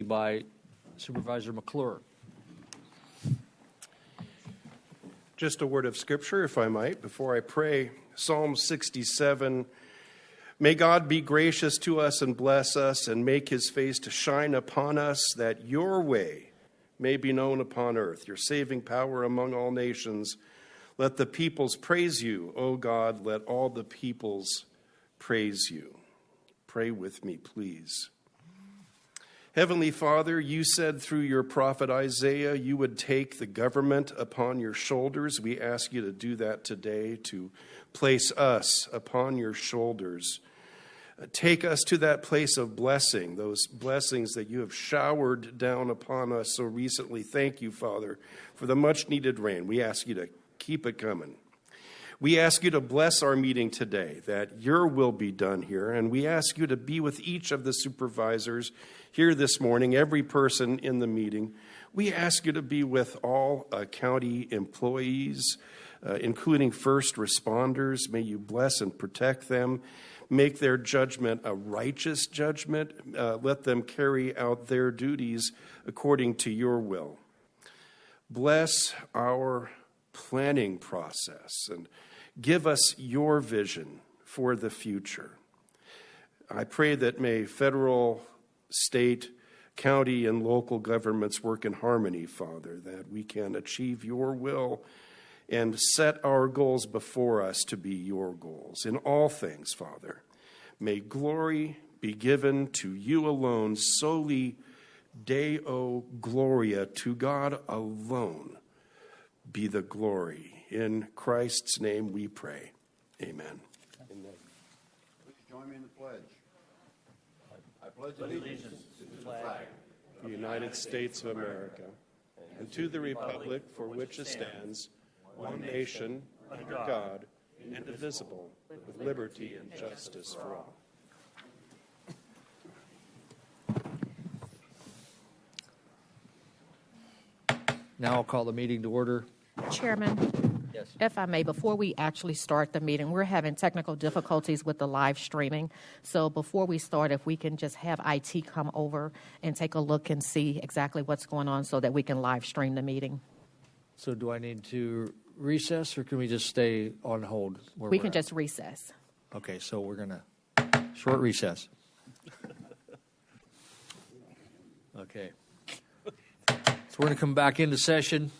by Supervisor McClure. Just a word of scripture, if I might, before I pray. Psalm 67, may God be gracious to us and bless us and make his face to shine upon us, that your way may be known upon earth, your saving power among all nations. Let the peoples praise you, O God, let all the peoples praise you. Pray with me, please. Heavenly Father, you said through your prophet Isaiah you would take the government upon your shoulders. We ask you to do that today, to place us upon your shoulders. Take us to that place of blessing, those blessings that you have showered down upon us so recently. Thank you, Father, for the much-needed rain. We ask you to keep it coming. We ask you to bless our meeting today, that your will be done here, and we ask you to be with each of the supervisors here this morning, every person in the meeting. We ask you to be with all county employees, including first responders. May you bless and protect them. Make their judgment a righteous judgment. Let them carry out their duties according to your will. Bless our planning process and give us your vision for the future. I pray that may federal, state, county, and local governments work in harmony, Father, that we can achieve your will and set our goals before us to be your goals. In all things, Father, may glory be given to you alone, soli Deo Gloria, to God alone be the glory. In Christ's name we pray. Amen. Please join me in the pledge. I pledge allegiance to the flag of the United States of America, and to the republic for which it stands, one nation, under God, indivisible, with liberty and justice for all. Now I'll call the meeting to order. Chairman, Yes. if I may, before we actually start the meeting, we're having technical difficulties with the live streaming. So before we start, if we can just have IT come over and take a look and see exactly what's going on so that we can live stream the meeting. So do I need to recess, or can we just stay on hold? We can just recess. Okay, so we're going to short recess. Okay. So we're going to come back into session.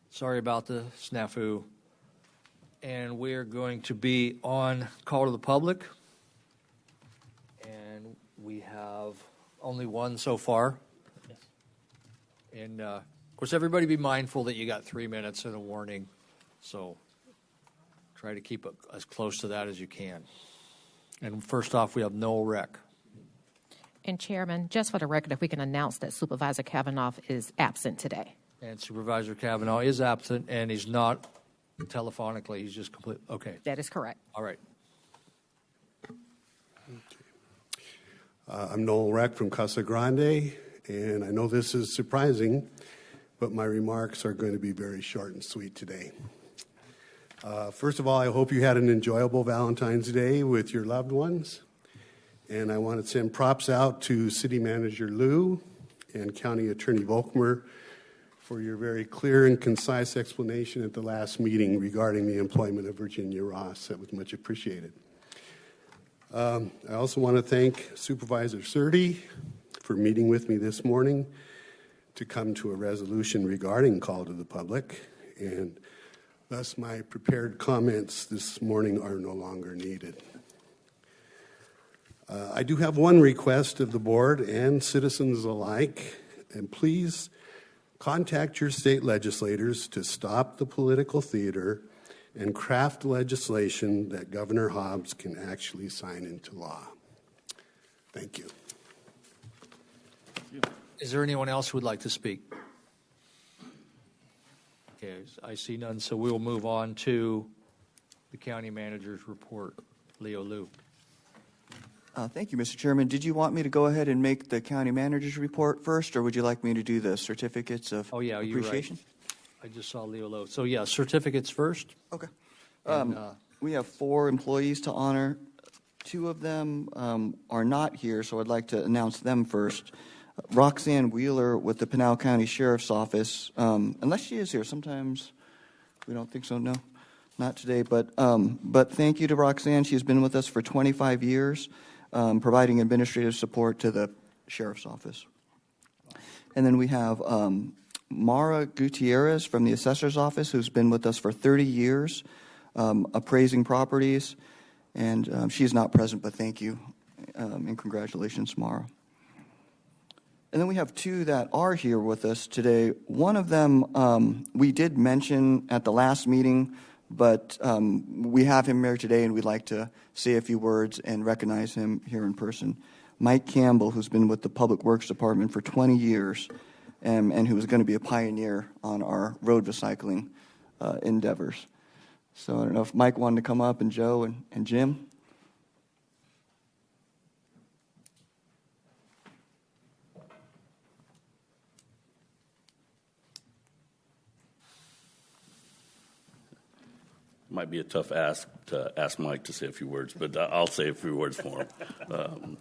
Sorry about the snafu. And we're going to be on call to the public. And we have only one so far. Yes. And, of course, everybody be mindful that you got 3 minutes and a warning. So try to keep it as close to that as you can. And first off, we have no rec. And Chairman, just for the record, if we can announce that Supervisor Kavanaugh is absent today. And Supervisor Kavanaugh is absent, and he's not telephonically. He's just complete. Okay. That is correct. All right. I'm Noel Reck from Casa Grande, and I know this is surprising, but my remarks are going to be very short and sweet today. First of all, I hope you had an enjoyable Valentine's Day with your loved ones. And I want to send props out to City Manager Liu and County Attorney Volkmer for your very clear and concise explanation at the last meeting regarding the employment of Virginia Ross. That was much appreciated. I also want to thank Supervisor Surtee for meeting with me this morning to come to a resolution regarding call to the public, and thus my prepared comments this morning are no longer needed. I do have one request of the board and citizens alike, and please contact your state legislators to stop the political theater and craft legislation that Governor Hobbs can actually sign into law. Thank you. Is there anyone else who would like to speak? Okay, I see none, so we will move on to the county manager's report. Leo Liu. Thank you, Mr. Chairman. Did you want me to go ahead and make the county manager's report first, or would you like me to do the certificates of appreciation? Right. I just saw Leo Lowe. So, yeah, certificates first. Okay. And, we have 4 employees to honor. 2 of them are not here, so I'd like to announce them first. Roxanne Wheeler with the Pinal County Sheriff's Office. Unless she is here, sometimes we don't think so. No, not today. But thank you to Roxanne. She's been with us for 25 years, providing administrative support to the Sheriff's Office. And then we have Mara Gutierrez from the Assessor's Office, who's been with us for 30 years, appraising properties. And she's not present, but thank you, and congratulations, Mara. And then we have two that are here with us today. One of them we did mention at the last meeting, but we have him here today, and we'd like to say a few words and recognize him here in person. Mike Campbell, who's been with the Public Works Department for 20 years, and who is going to be a pioneer on our road recycling endeavors. So I don't know if Mike wanted to come up, and Joe and Jim. Might be a tough ask to ask Mike to say a few words, but I'll say a few words for him.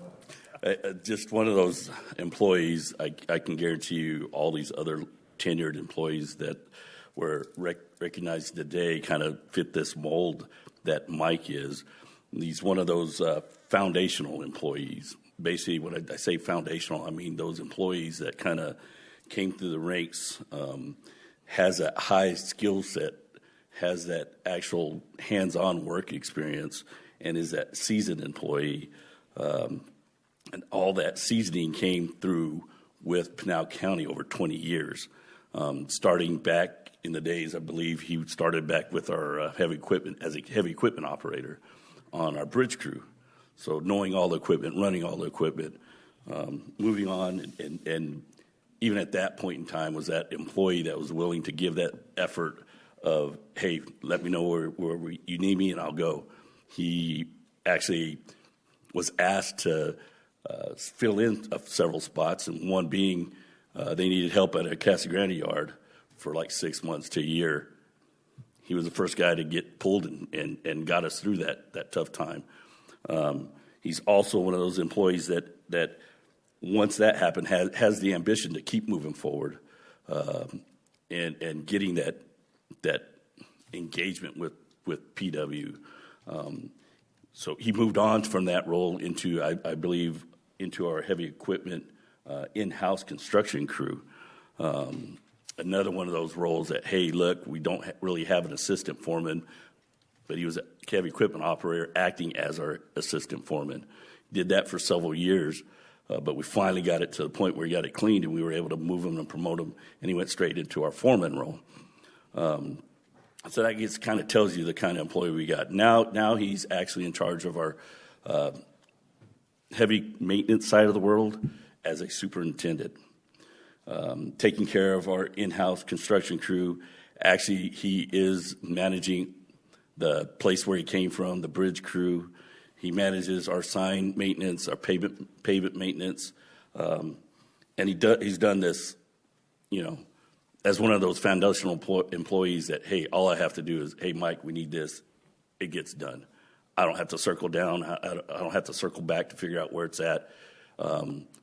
Just one of those employees, I can guarantee you all these other tenured employees that were recognized today kind of fit this mold that Mike is. He's one of those foundational employees. Basically, when I say foundational, I mean those employees that kind of came through the ranks, has that high skill set, has that actual hands-on work experience, and is that seasoned employee. And all that seasoning came through with Pinal County over 20 years. Starting back in the days, I believe he started back with our heavy equipment as a heavy equipment operator on our bridge crew. So knowing all the equipment, running all the equipment, moving on, and even at that point in time was that employee that was willing to give that effort of, hey, let me know where you need me and I'll go. He actually was asked to fill in several spots, and one being they needed help at a Casa Grande yard for like 6 months to a year. He was the first guy to get pulled and got us through that tough time. He's also one of those employees that once that happened has the ambition to keep moving forward and getting that engagement with PW. So he moved on from that role into, I believe, into our heavy equipment in-house construction crew. Another one of those roles that, hey, look, we don't really have an assistant foreman, but he was a heavy equipment operator acting as our assistant foreman. Did that for several years, but we finally got it to the point where he got it cleaned, and we were able to move him and promote him, and he went straight into our foreman role. So that just kind of tells you the kind of employee we got. Now he's actually in charge of our heavy maintenance side of the world as a superintendent, taking care of our in-house construction crew. Actually, he is managing the place where he came from, the bridge crew. He manages our sign maintenance, our pavement maintenance, and he's done this, as one of those foundational employees that, hey, all I have to do is, hey, Mike, we need this. It gets done. I don't have to circle down. I don't have to circle back to figure out where it's at.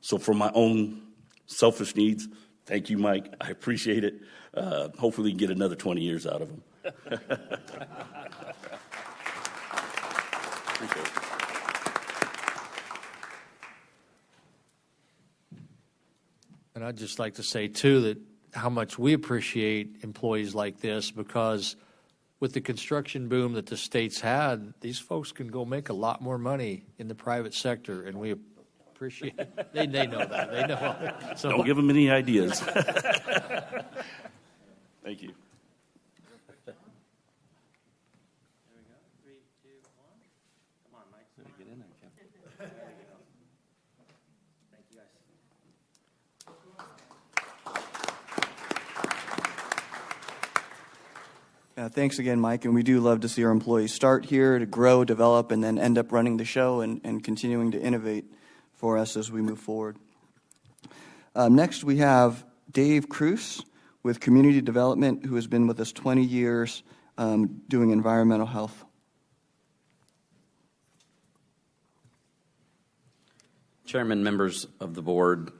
So for my own selfish needs, thank you, Mike. I appreciate it. Hopefully we can get another 20 years out of him. Appreciate it. And I'd just like to say, too, that how much we appreciate employees like this, because with the construction boom that the state's had, these folks can go make a lot more money in the private sector, and we appreciate it. They know that. They know. So, Don't give them any ideas. Thank you. Thanks again, Mike, and we do love to see our employees start here, to grow, develop, and then end up running the show and continuing to innovate for us as we move forward. Next, we have Dave Cruz with Community Development, who has been with us 20 years doing environmental health. Chairman, members of the board,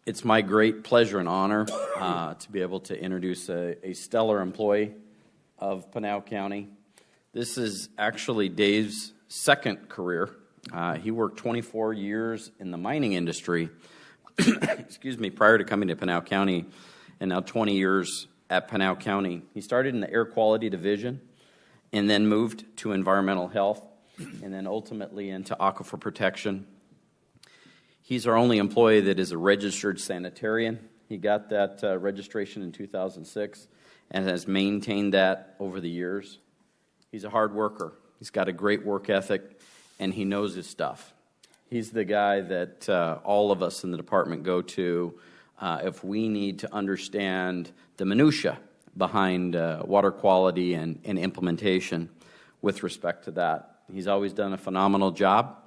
It's my great pleasure and honor to be able to introduce a stellar employee of Pinal County. This is actually Dave's second career. He worked 24 years in the mining industry, excuse me, prior to coming to Pinal County, and now 20 years at Pinal County. He started in the air quality division and then moved to environmental health and then ultimately into aquifer protection. He's our only employee that is a registered sanitarian. He got that registration in 2006 and has maintained that over the years. He's a hard worker. He's got a great work ethic, and he knows his stuff. He's the guy that all of us in the department go to if we need to understand the minutia behind water quality and implementation with respect to that. He's always done a phenomenal job.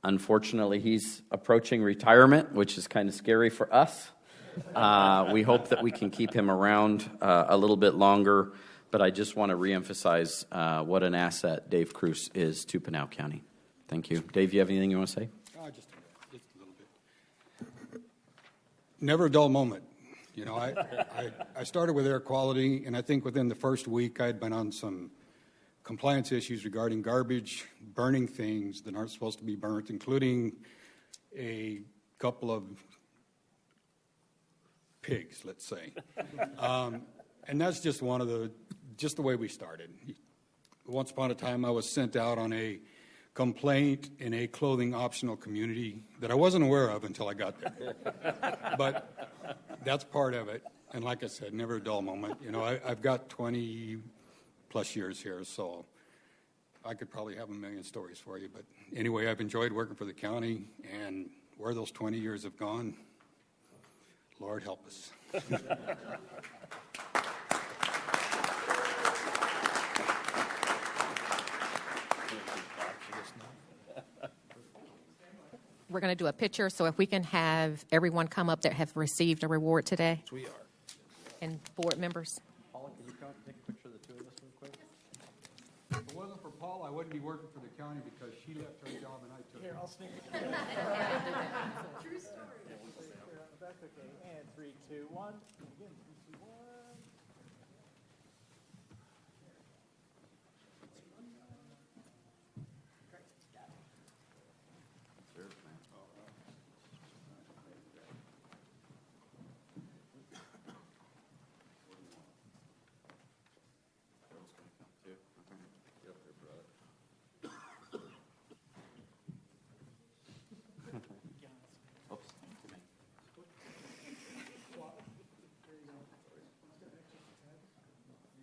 Unfortunately, he's approaching retirement, which is kind of scary for us. We hope that we can keep him around a little bit longer, but I just want to reemphasize what an asset Dave Cruz is to Pinal County. Thank you. Dave, you have anything you want to say? Just a little bit. Never a dull moment. You know, I started with air quality, and I think within the first week I had been on some compliance issues regarding garbage, burning things that aren't supposed to be burnt, including a couple of pigs, let's say. And that's just the way we started. Once upon a time, I was sent out on a complaint in a clothing optional community that I wasn't aware of until I got there. But that's part of it. And like I said, never a dull moment. You know, I've got 20 plus years here, so I could probably have a million stories for you. But anyway, I've enjoyed working for the county, and where those 20 years have gone, Lord help us. We're going to do a picture, so if we can have everyone come up that have received a reward today. We are. And board members. Paula, can you come take a picture of the two of us real quick? If it wasn't for Paul, I wouldn't be working for the county because she left her job and I took it. Here, I'll sneak it. True story. That's okay. And 3, 2, 1. Again, 3, 2, 1.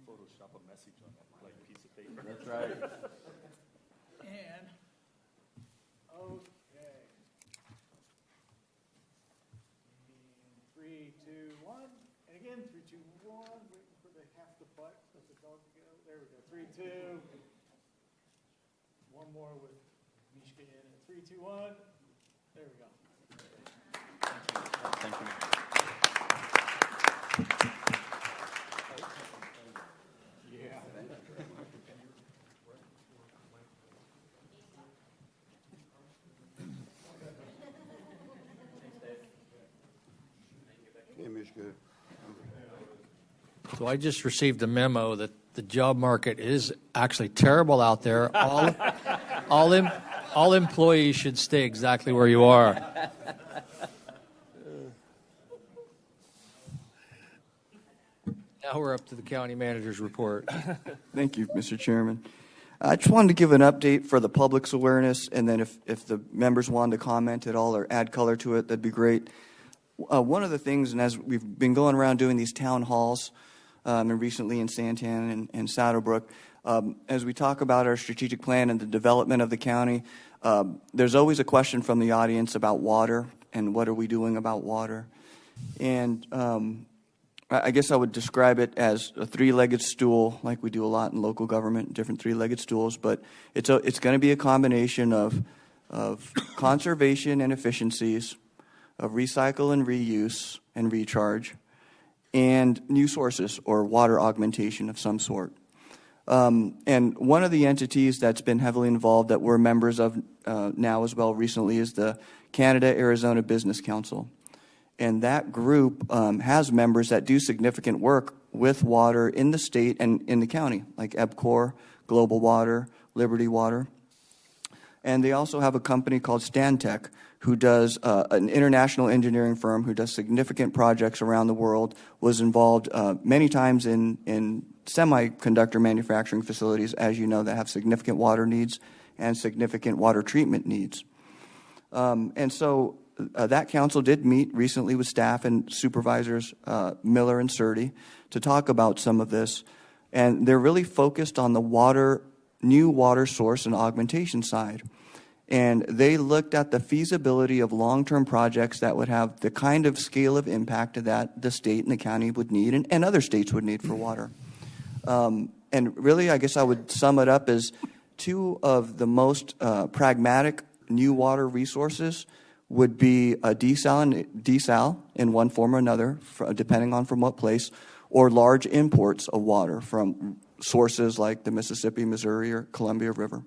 Photoshop a message on that blank piece of paper. That's right. And, okay. And 3, 2, 1. And again, 3, 2, 1. Waiting for the half the butt. Let the dog go. There we go. 3, 2. One more with Mishka in it. 3, 2, 1. There we go. Thank you. Yeah. So I just received a memo that the job market is actually terrible out there. All employees should stay exactly where you are. Now we're up to the county manager's report. Thank you, Mr. Chairman. I just wanted to give an update for the public's awareness, and then if the members wanted to comment at all or add color to it, that'd be great. One of the things, and as we've been going around doing these town halls, and recently in Santan and Saddlebrook, as we talk about our strategic plan and the development of the county, there's always a question from the audience about water and what are we doing about water. And I guess I would describe it as a three-legged stool, like we do a lot in local government, different three-legged stools. But it's going to be a combination of conservation and efficiencies, of recycle and reuse and recharge, and new sources or water augmentation of some sort. And one of the entities that's been heavily involved that we're members of now as well recently is the Canada-Arizona Business Council. And that group has members that do significant work with water in the state and in the county, like EBCOR, Global Water, Liberty Water. And they also have a company called Stantec, who does an international engineering firm who does significant projects around the world, was involved many times in semiconductor manufacturing facilities, as you know, that have significant water needs and significant water treatment needs. And so that council did meet recently with staff and supervisors, Miller and Surdy, to talk about some of this. And they're really focused on the new water source and augmentation side. And they looked at the feasibility of long-term projects that would have the kind of scale of impact that the state and the county would need and other states would need for water. And really, I guess I would sum it up as two of the most pragmatic new water resources would be a desal in one form or another, depending on from what place, or large imports of water from sources like the Mississippi, Missouri, or Columbia River,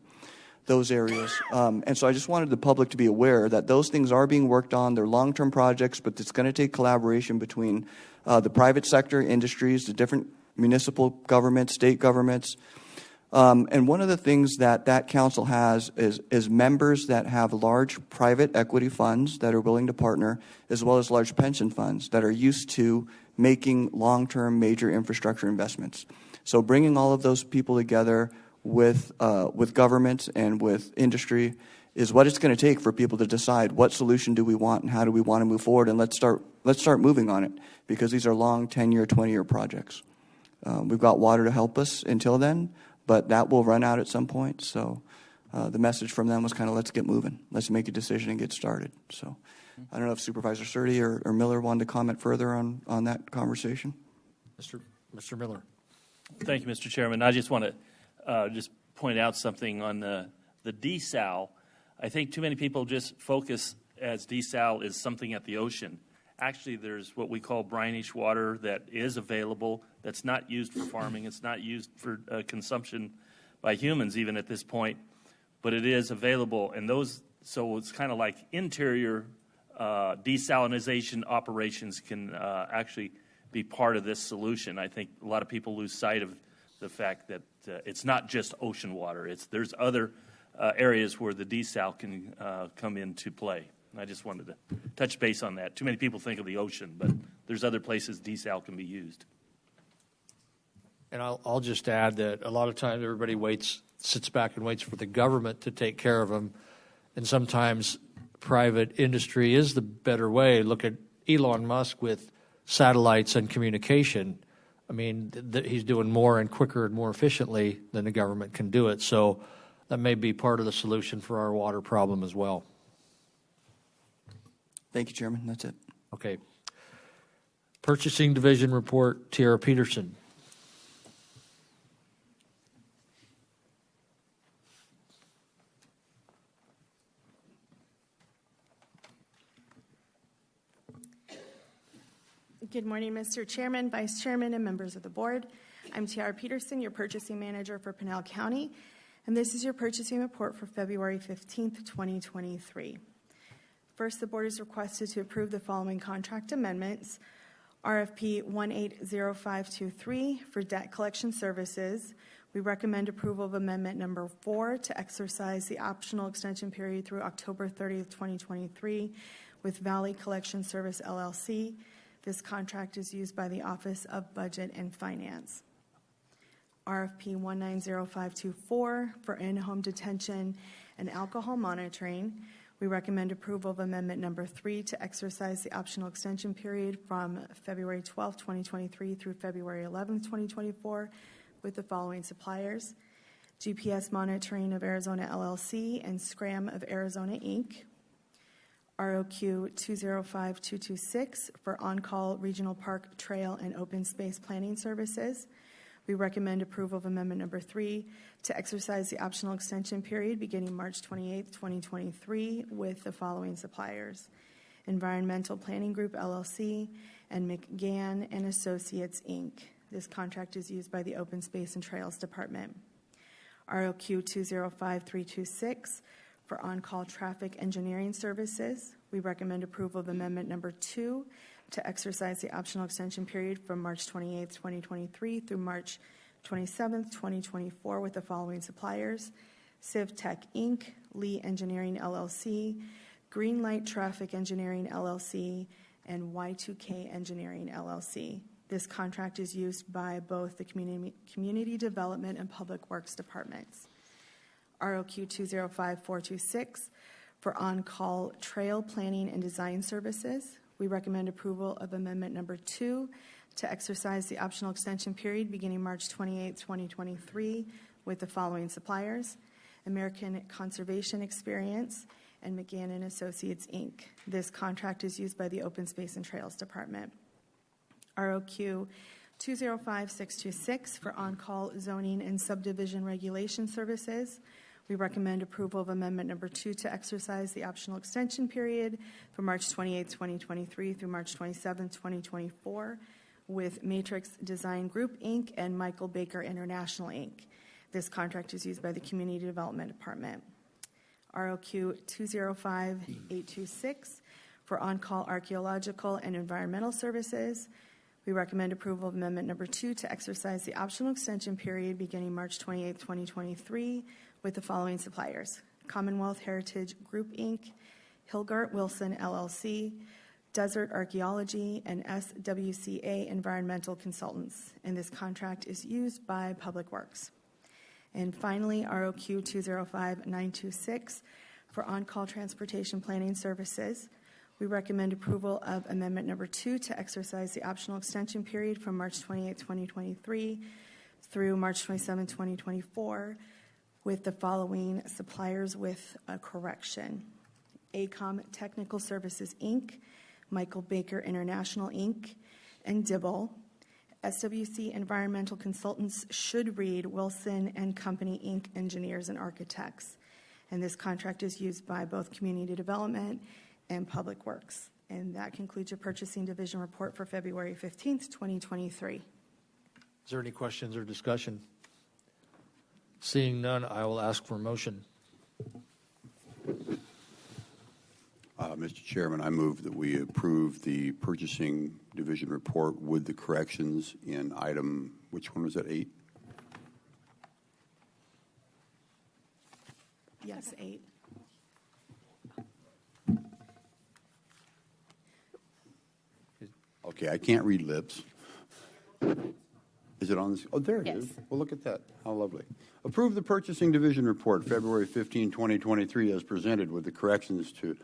those areas. And so I just wanted the public to be aware that those things are being worked on. They're long-term projects, but it's going to take collaboration between the private sector, industries, the different municipal governments, state governments. And one of the things that council has is members that have large private equity funds that are willing to partner, as well as large pension funds that are used to making long-term major infrastructure investments. So bringing all of those people together with government and with industry is what it's going to take for people to decide what solution do we want and how do we want to move forward, and let's start moving on it, because these are long 10-year, 20-year projects. We've got water to help us until then, but that will run out at some point. So the message from them was kind of, let's get moving. Let's make a decision and get started. So I don't know if Supervisor Surdy or Miller wanted to comment further on that conversation. Mr. Miller. Thank you, Mr. Chairman. I just want to just point out something on the desal. I think too many people just focus as desal is something at the ocean. Actually, there's what we call brinish water that is available, that's not used for farming. It's not used for consumption by humans even at this point, but it is available. And so it's kind of like interior desalinization operations can actually be part of this solution. I think a lot of people lose sight of the fact that it's not just ocean water. There's other areas where the desal can come into play. I just wanted to touch base on that. Too many people think of the ocean, but there's other places desal can be used. And I'll just add that a lot of times everybody sits back and waits for the government to take care of them, and sometimes private industry is the better way. Look at Elon Musk with satellites and communication. I mean, he's doing more and quicker and more efficiently than the government can do it. So that may be part of the solution for our water problem as well. Thank you, Chairman. That's it. Okay. Purchasing Division Report, Tiara Peterson. Good morning, Mr. Chairman, Vice Chairman, and members of the board. I'm Tiara Peterson, your purchasing manager for Pinal County, and this is your purchasing report for February 15th, 2023. First, the board is requested to approve the following contract amendments. RFP 180523 for debt collection services. We recommend approval of amendment number 4 to exercise the optional extension period through October 30th, 2023 with Valley Collection Service, LLC. This contract is used by the Office of Budget and Finance. RFP 190524 for in-home detention and alcohol monitoring. We recommend approval of amendment number 3 to exercise the optional extension period from February 12, 2023 through February 11, 2024 with the following suppliers: GPS Monitoring of Arizona, LLC and Scram of Arizona, Inc. ROQ 205226 for on-call regional park, trail, and open space planning services. We recommend approval of amendment number 3 to exercise the optional extension period beginning March 28, 2023 with the following suppliers: Environmental Planning Group, LLC and McGann and Associates, Inc. This contract is used by the Open Space and Trails Department. ROQ 205326 for on-call traffic engineering services. We recommend approval of amendment number 2 to exercise the optional extension period from March 28th, 2023 through March 27th, 2024 with the following suppliers: CivTech Inc., Lee Engineering LLC, Greenlight Traffic Engineering LLC, and Y2K Engineering LLC. This contract is used by both the Community Development and Public Works Departments. ROQ 205426 for on-call trail planning and design services. We recommend approval of amendment number 2 to exercise the optional extension period beginning March 28, 2023 with the following suppliers: American Conservation Experience and McGann and Associates, Inc. This contract is used by the Open Space and Trails Department. ROQ 205626 for on-call zoning and subdivision regulation services. We recommend approval of amendment number 2 to exercise the optional extension period from March 28, 2023 through March 27, 2024 with Matrix Design Group, Inc. and Michael Baker International, Inc. This contract is used by the Community Development Department. ROQ 205826 for on-call archaeological and environmental services. We recommend approval of amendment number 2 to exercise the optional extension period beginning March 28, 2023 with the following suppliers: Commonwealth Heritage Group, Inc., Hilgart Wilson LLC, Desert Archaeology, and SWCA Environmental Consultants. And this contract is used by Public Works. And finally, ROQ 205926 for on-call transportation planning services. We recommend approval of amendment number 2 to exercise the optional extension period from March 28, 2023 through March 27, 2024 with the following suppliers with a correction: ACOM Technical Services, Inc., Michael Baker International, Inc., and Dibble. SWC Environmental Consultants should read Wilson and Company, Inc., Engineers and Architects. And this contract is used by both Community Development and Public Works. And that concludes your Purchasing Division report for February 15th, 2023. Is there any questions or discussion? Seeing none, I will ask for a motion. Mr. Chairman, I move that we approve the Purchasing Division report with the corrections in item, which one was that, 8? Yes, 8. Okay, I can't read lips. Is it on this? Oh, there it is. Well, look at that. How lovely. Approve the Purchasing Division report, February 15, 2023, as presented with the corrections to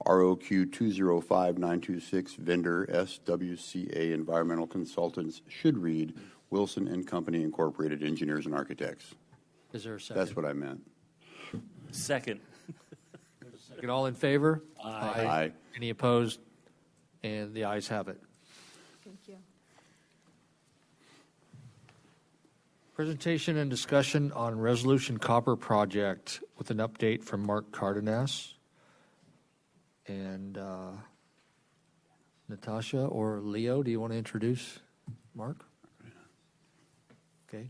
ROQ 205926, vendor SWCA Environmental Consultants should read Wilson and Company Incorporated, Engineers and Architects. Is there a second? That's what I meant. Second. Second. All in favor? Aye. Aye. Any opposed? And the ayes have it. Thank you. Presentation and discussion on Resolution Copper Project with an update from Mark Cardenas. And Natasha or Leo, do you want to introduce Mark? Okay.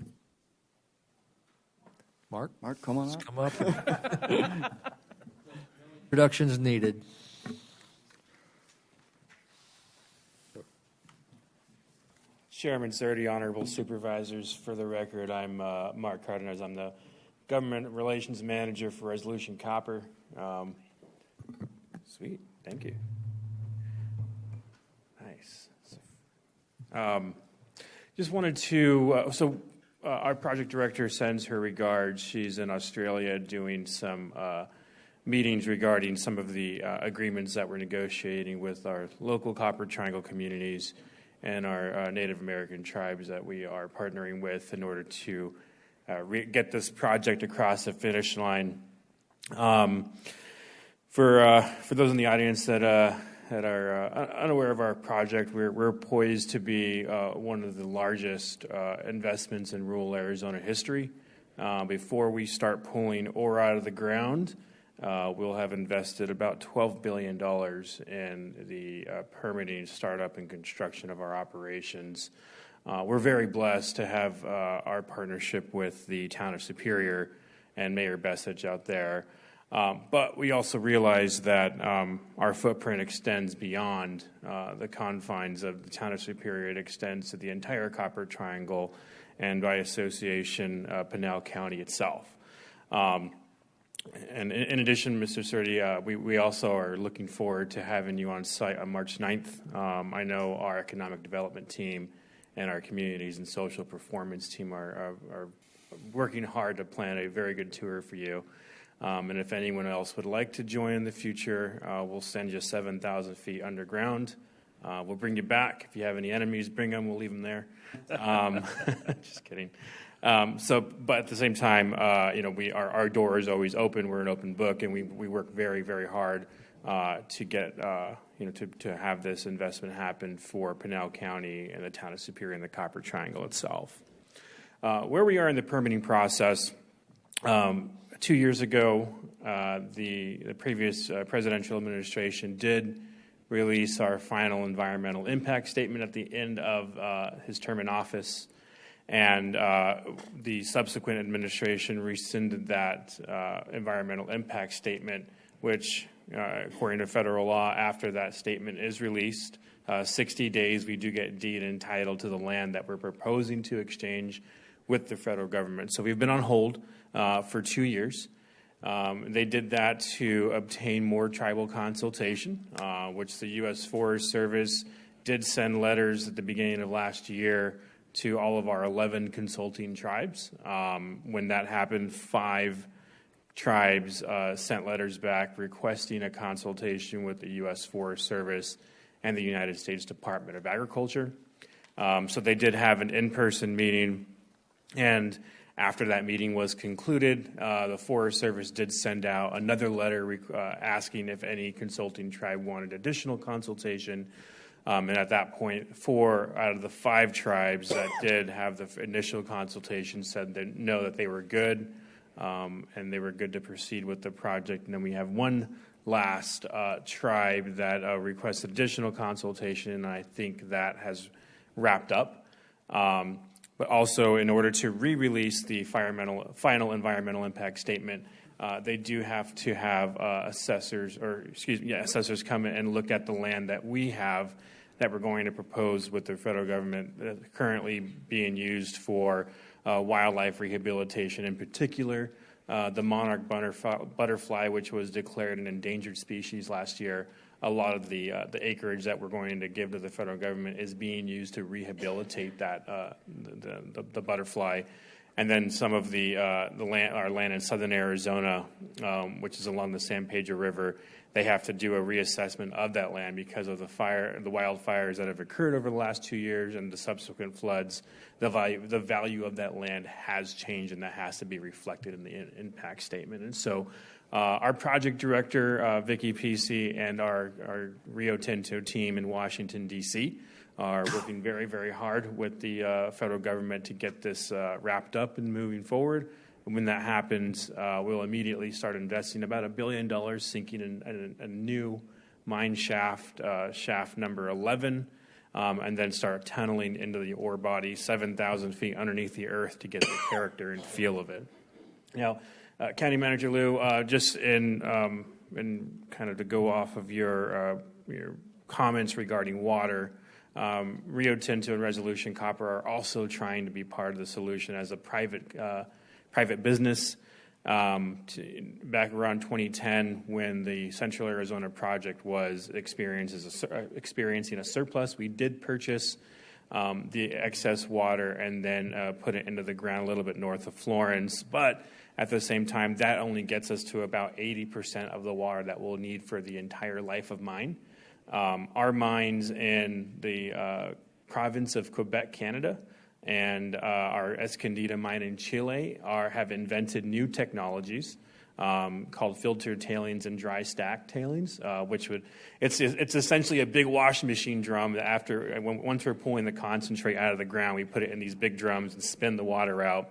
Mark? Mark, come on up. Come up. Introductions needed. Chairman Surdy, honorable supervisors, for the record, I'm Mark Cardenas. I'm the Government Relations Manager for Resolution Copper. Sweet, thank you. Nice. Just wanted to, our project director sends her regards. She's in Australia doing some meetings regarding some of the agreements that we're negotiating with our local Copper Triangle communities and our Native American tribes that we are partnering with in order to get this project across the finish line. For those in the audience that are unaware of our project, we're poised to be one of the largest investments in rural Arizona history. Before we start pulling ore out of the ground, we'll have invested about $12 billion in the permitting, startup, and construction of our operations. We're very blessed to have our partnership with the town of Superior and Mayor Bessich out there. But we also realize that our footprint extends beyond the confines of the town of Superior. It extends to the entire Copper Triangle and, by association, Pinal County itself. And in addition, Mr. Surdy, we also are looking forward to having you on site on March 9th. I know our economic development team and our communities and social performance team are working hard to plan a very good tour for you. And if anyone else would like to join in the future, we'll send you 7,000 feet underground. We'll bring you back. If you have any enemies, bring them. We'll leave them there. Just kidding. But at the same time, our door is always open. We're an open book, and we work very, very hard to get to have this investment happen for Pinal County and the town of Superior and the Copper Triangle itself. Where we are in the permitting process, 2 years ago, the previous presidential administration did release our final environmental impact statement at the end of his term in office. And the subsequent administration rescinded that environmental impact statement, which, according to federal law, after that statement is released, 60 days we do get deed entitled to the land that we're proposing to exchange with the federal government. So we've been on hold for 2 years. They did that to obtain more tribal consultation, which the U.S. Forest Service did send letters at the beginning of last year to all of our 11 consulting tribes. When that happened, 5 tribes sent letters back requesting a consultation with the U.S. Forest Service and the United States Department of Agriculture. So they did have an in-person meeting, and after that meeting was concluded, the Forest Service did send out another letter asking if any consulting tribe wanted additional consultation. And at that point, 4 out of the 5 tribes that did have the initial consultation said that no, that they were good, and they were good to proceed with the project. And then we have one last tribe that requested additional consultation, and I think that has wrapped up. But also, in order to re-release the final environmental impact statement, they do have to have assessors come in and look at the land that we have that we're going to propose with the federal government, currently being used for wildlife rehabilitation. In particular, the monarch butterfly, which was declared an endangered species last year. A lot of the acreage that we're going to give to the federal government is being used to rehabilitate that the butterfly. And then some of our land in southern Arizona, which is along the San Pedro River, they have to do a reassessment of that land because of the wildfires that have occurred over the last 2 years and the subsequent floods. The value of that land has changed, and that has to be reflected in the impact statement. And so our project director, Vicki Pesce, and our Rio Tinto team in Washington, D.C., are working very, very hard with the federal government to get this wrapped up and moving forward. And when that happens, we'll immediately start investing about $1 billion, sinking in a new mine shaft, shaft number 11, and then start tunneling into the ore body 7,000 feet underneath the earth to get the character and feel of it. Now, County Manager Liu, just in kind of to go off of your comments regarding water, Rio Tinto and Resolution Copper are also trying to be part of the solution as a private business. Back around 2010, when the Central Arizona project was experiencing a surplus, we did purchase the excess water and then put it into the ground a little bit north of Florence. But at the same time, that only gets us to about 80% of the water that we'll need for the entire life of mine. Our mines in the province of Quebec, Canada, and our Escondida mine in Chile have invented new technologies called filtered tailings and dry stack tailings, it's essentially a big washing machine drum that once we're pulling the concentrate out of the ground, we put it in these big drums and spin the water out,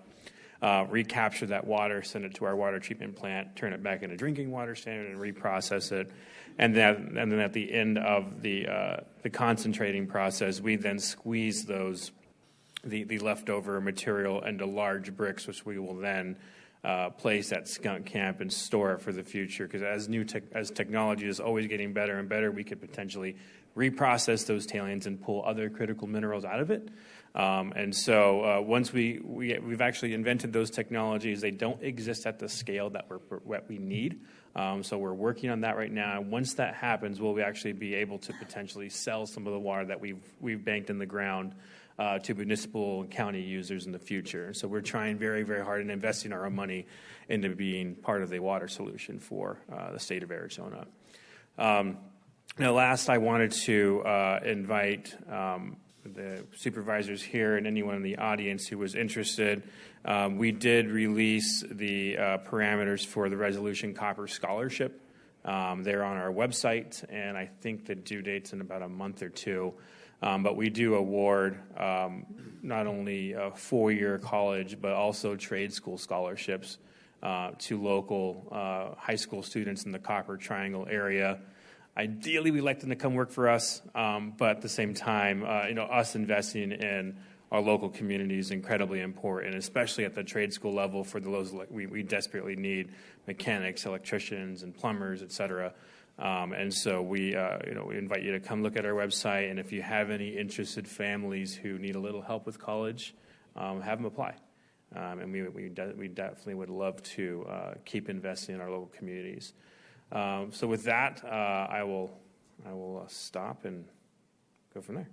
recapture that water, send it to our water treatment plant, turn it back into drinking water standard, and reprocess it. And then at the end of the concentrating process, we then squeeze the leftover material into large bricks, which we will then place at Skunk Camp and store it for the future. Because as technology is always getting better and better, we could potentially reprocess those tailings and pull other critical minerals out of it. And so once we've actually invented those technologies, they don't exist at the scale that we need. So we're working on that right now. And once that happens, we'll actually be able to potentially sell some of the water that we've banked in the ground to municipal and county users in the future. So we're trying very, very hard and investing our own money into being part of the water solution for the state of Arizona. Now, last, I wanted to invite the supervisors here and anyone in the audience who was interested. We did release the parameters for the Resolution Copper Scholarship. They're on our website, and I think the due date's in about a month or two. But we do award not only a four-year college, but also trade school scholarships to local high school students in the Copper Triangle area. Ideally, we'd like them to come work for us, but at the same time, us investing in our local community is incredibly important, especially at the trade school level for those we desperately need mechanics, electricians, and plumbers, et cetera. And so we invite you to come look at our website, and if you have any interested families who need a little help with college, have them apply. And we definitely would love to keep investing in our local communities. So with that, I will stop and go from there.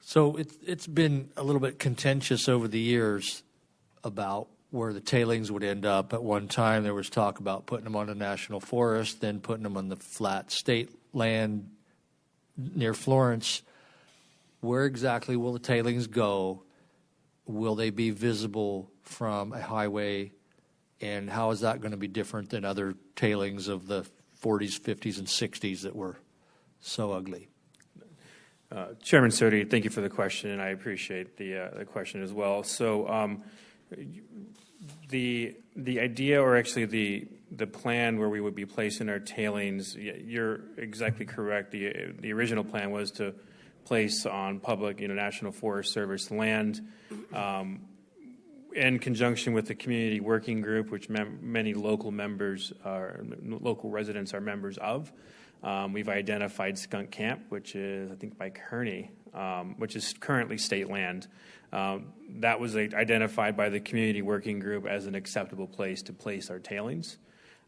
So it's been a little bit contentious over the years about where the tailings would end up. At one time, there was talk about putting them on a national forest, then putting them on the flat state land near Florence. Where exactly will the tailings go? Will they be visible from a highway? And how is that going to be different than other tailings of the 40s, 50s, and 60s that were so ugly? Chairman Sodi, thank you for the question, and I appreciate the question as well. So the idea, or actually the plan where we would be placing our tailings, you're exactly correct. The original plan was to place on public, National Forest Service land, in conjunction with the community working group, which many local residents are members of. We've identified Skunk Camp, which is, I think, by Kearney, which is currently state land. That was identified by the community working group as an acceptable place to place our tailings.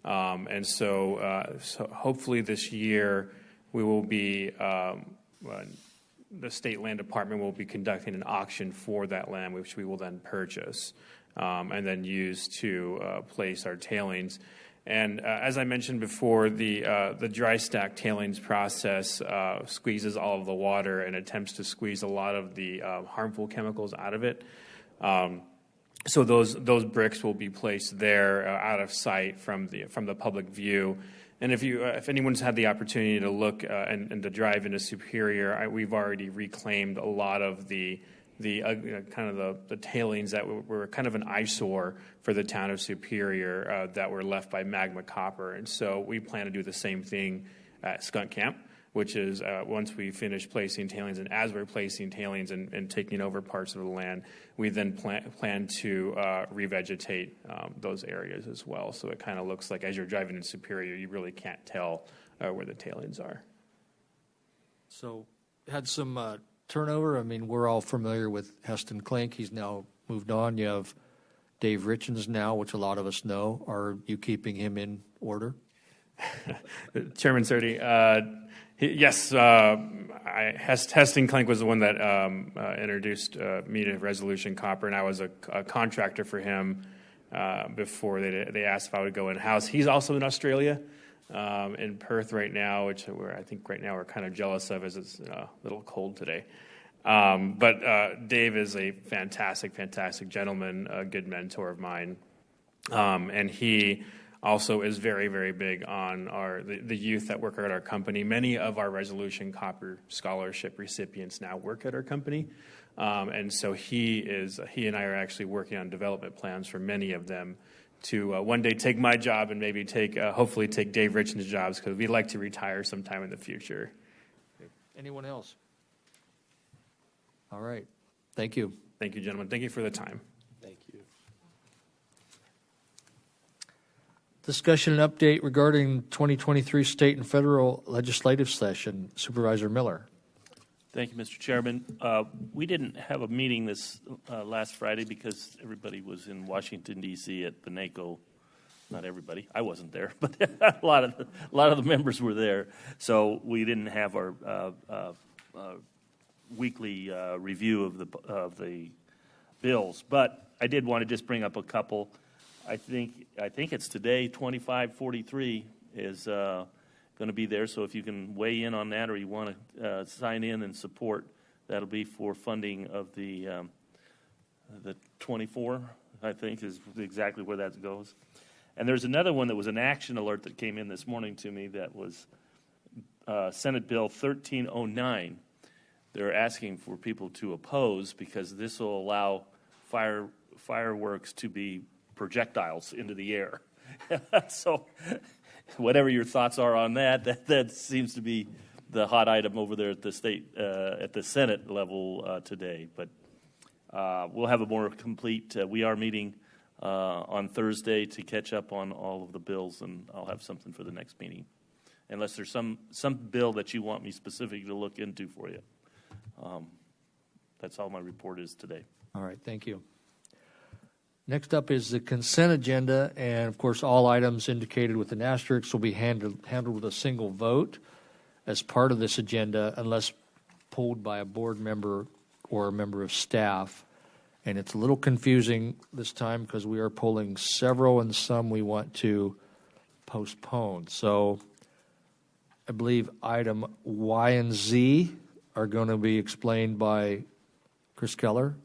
And so hopefully this year we will be, the state land department will be conducting an auction for that land, which we will then purchase and then use to place our tailings. And as I mentioned before, the dry stack tailings process squeezes all of the water and attempts to squeeze a lot of the harmful chemicals out of it. So those bricks will be placed there out of sight from the public view. And if anyone's had the opportunity to look and to drive into Superior, we've already reclaimed a lot of the tailings that were kind of an eyesore for the town of Superior that were left by magma copper. And so we plan to do the same thing at Skunk Camp, which is once we finish placing tailings, and as we're placing tailings and taking over parts of the land, we then plan to revegetate those areas as well. So it kind of looks like as you're driving in Superior, you really can't tell where the tailings are. So had some turnover. I mean, we're all familiar with Heston Klink. He's now moved on. You have Dave Richens now, which a lot of us know. Are you keeping him in order? Chairman Sodi, yes. Heston Klink was the one that introduced me to Resolution Copper, and I was a contractor for him before they asked if I would go in-house. He's also in Australia, in Perth right now, which I think right now we're kind of jealous of as it's a little cold today. But Dave is a fantastic gentleman, a good mentor of mine. And he also is very, very big on the youth that work at our company. Many of our Resolution Copper Scholarship recipients now work at our company. And so he and I are actually working on development plans for many of them to one day take my job and maybe hopefully take Dave Richens' jobs, because we'd like to retire sometime in the future. Anyone else? All right. Thank you. Thank you, gentlemen. Thank you for the time. Thank you. Discussion and update regarding 2023 state and federal legislative session. Supervisor Miller. Thank you, Mr. Chairman. We didn't have a meeting this last Friday because everybody was in Washington, D.C. at the NACO. Not everybody. I wasn't there, but a lot of the members were there. So we didn't have our weekly review of the bills. But I did want to just bring up a couple. I think it's today. 2543 is going to be there. So if you can weigh in on that, or you want to sign in and support, that'll be for funding of the 24. I think is exactly where that goes. And there's another one that was an action alert that came in this morning to me that was Senate Bill 1309. They're asking for people to oppose because this will allow fireworks to be projectiles into the air. So whatever your thoughts are on that seems to be the hot item over there at the state, at the Senate level today. But we'll have a more complete, we are meeting on Thursday to catch up on all of the bills, and I'll have something for the next meeting. Unless there's some bill that you want me specifically to look into for you. That's all my report is today. All right, thank you. Next up is the consent agenda, and of course, all items indicated with an asterisk will be handled with a single vote as part of this agenda, unless pulled by a board member or a member of staff. And it's a little confusing this time because we are pulling several, and some we want to postpone. So I believe item Y and Z are going to be explained by Chris Keller.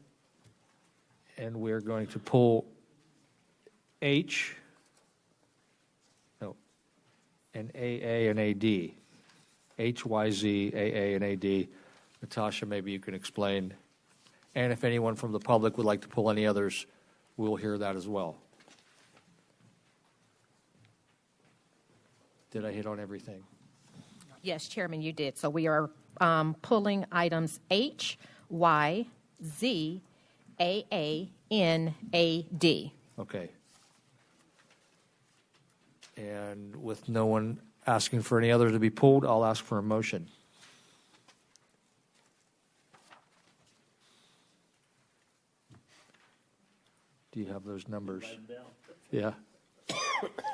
And we're going to pull H, and AA and AD. H, Y, Z, AA, and AD. Natasha, maybe you can explain. And if anyone from the public would like to pull any others, we'll hear that as well. Did I hit on everything? Yes, Chairman, you did. So we are pulling items H, Y, Z, AA, N, A, D. Okay. And with no one asking for any other to be pulled, I'll ask for a motion. Do you have those numbers? Yeah.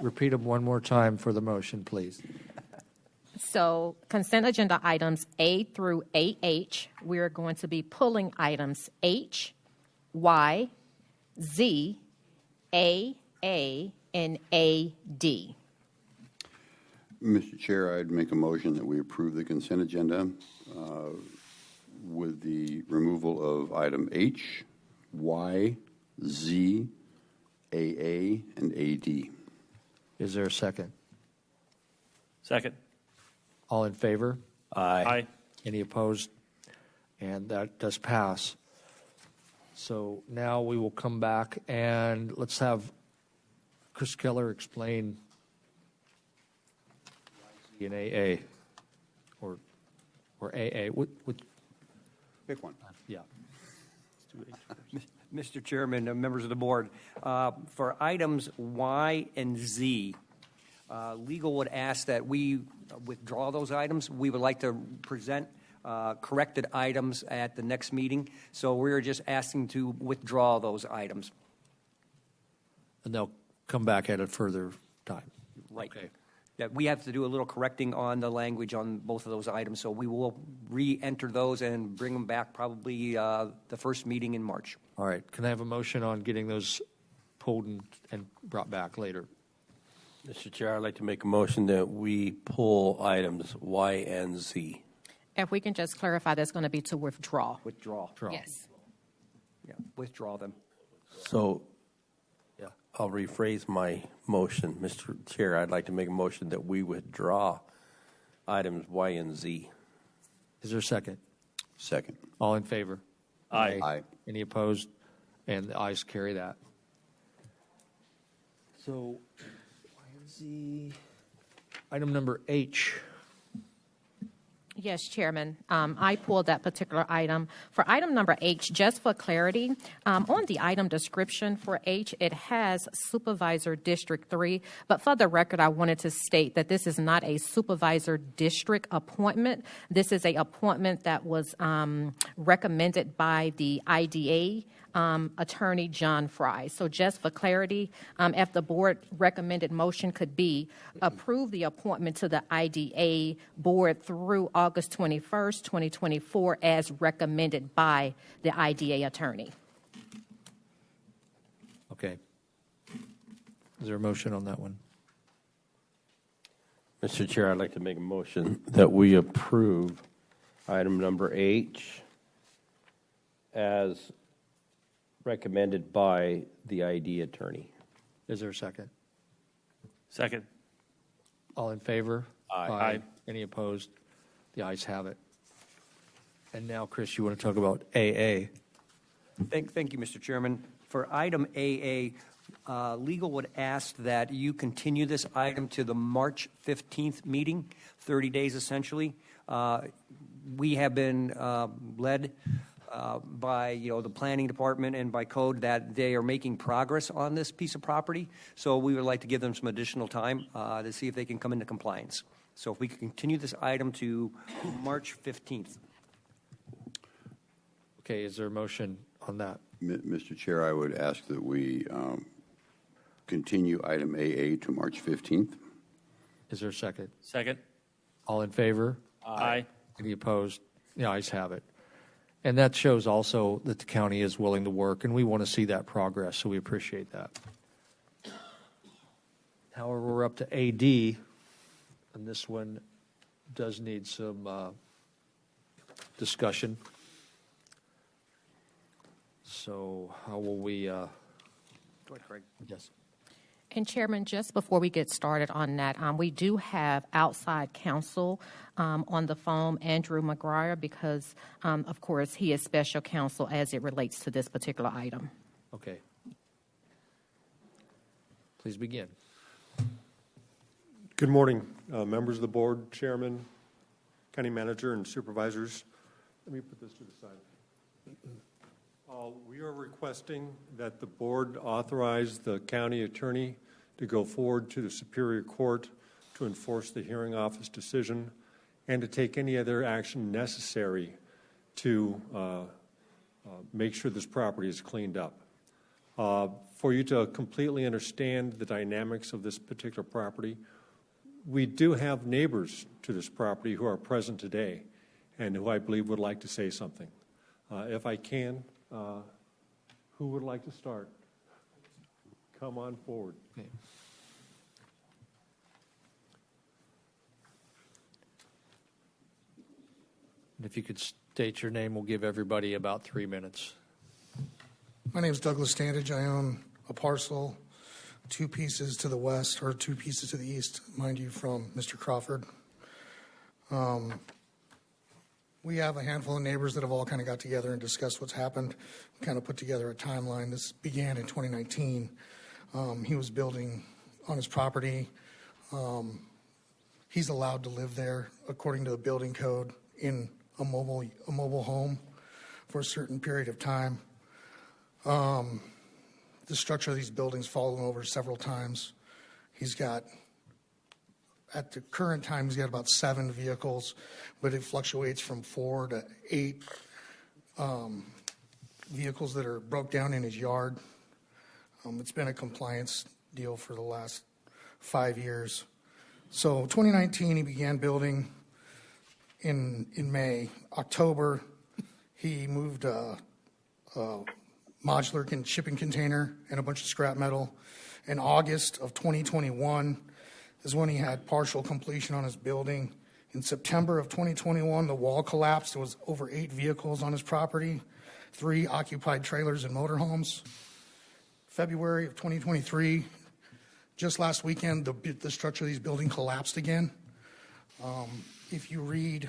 Repeat them one more time for the motion, please. So consent agenda items A through AH, we're going to be pulling items H, Y, Z, AA, and AD. Mr. Chair, I'd make a motion that we approve the consent agenda with the removal of item H, Y, Z, AA, and AD. Is there a second? Second. All in favor? Aye. Any opposed? And that does pass. So now we will come back and let's have Chris Keller explain in AA or AA. What, Pick one. yeah. Mr. Chairman, members of the board, for items Y and Z, legal would ask that we withdraw those items. We would like to present corrected items at the next meeting, so we're just asking to withdraw those items. And they'll come back at a further time. Right. Okay. That we have to do a little correcting on the language on both of those items, so we will re-enter those and bring them back probably the first meeting in March. All right. Can I have a motion on getting those pulled and brought back later? Mr. Chair, I'd like to make a motion that we pull items Y and Z. If we can just clarify, that's going to be to withdraw. Withdraw. Yes. Yeah, withdraw them. So I'll rephrase my motion. Mr. Chair, I'd like to make a motion that we withdraw items Y and Z. Is there a second? Second. All in favor? Aye. Aye. Any opposed? And the ayes carry that. So, Y and Z. Item number H. Yes, Chairman. I pulled that particular item. For item number H, just for clarity, on the item description for H, it has Supervisor District 3, but for the record, I wanted to state that this is not a Supervisor District appointment. This is a appointment that was recommended by the IDA Attorney John Fry. So just for clarity, if the board recommended motion could be approve the appointment to the IDA board through August 21st, 2024 as recommended by the IDA attorney. Okay. Is there a motion on that one? Mr. Chair, I'd like to make a motion that we approve item number H as recommended by the ID attorney. Is there a second? Second. All in favor? Aye. Any opposed? The ayes have it. And now, Chris, you want to talk about AA? Thank you, Mr. Chairman. For item AA, legal would ask that you continue this item to the March 15th meeting, 30 days essentially. We have been led by the planning department and by code that they are making progress on this piece of property. So we would like to give them some additional time to see if they can come into compliance. So if we could continue this item to March 15th. Okay, is there a motion on that? Mr. Chair, I would ask that we continue item AA to March 15th. Is there a second? Second. All in favor? Aye. Any opposed? The ayes have it. And that shows also that the county is willing to work, and we want to see that progress, so we appreciate that. However, we're up to AD, and this one does need some discussion. So how will we? Go ahead, Craig. Yes. And Chairman, just before we get started on that, we do have outside counsel on the phone, Andrew McGuire, because, of course, he is special counsel as it relates to this particular item. Okay. Please begin. Good morning, members of the board, chairman, county manager, and supervisors. Let me put this to the side. We are requesting that the board authorize the county attorney to go forward to the Superior Court to enforce the hearing office decision and to take any other action necessary to make sure this property is cleaned up. For you to completely understand the dynamics of this particular property, we do have neighbors to this property who are present today and who I believe would like to say something. If I can, who would like to start? Come on forward. Okay. And if you could state your name, we'll give everybody about 3 minutes. My name is Douglas Standage. I own a parcel, 2 pieces to the west, or 2 pieces to the east, mind you, from Mr. Crawford. We have a handful of neighbors that have all kind of got together and discussed what's happened, kind of put together a timeline. This began in 2019. He was building on his property. He's allowed to live there according to the building code in a mobile home for a certain period of time. The structure of these buildings fallen over several times. He's got, at the current time, he's got about 7 vehicles, but it fluctuates from 4 to 8 vehicles that are broke down in his yard. It's been a compliance deal for the last 5 years. So 2019, he began building in May. October, he moved a modular shipping container and a bunch of scrap metal. In August of 2021 is when he had partial completion on his building. In September of 2021, the wall collapsed. There was over 8 vehicles on his property, 3 occupied trailers and motorhomes. February of 2023, just last weekend, the structure of these buildings collapsed again. If you read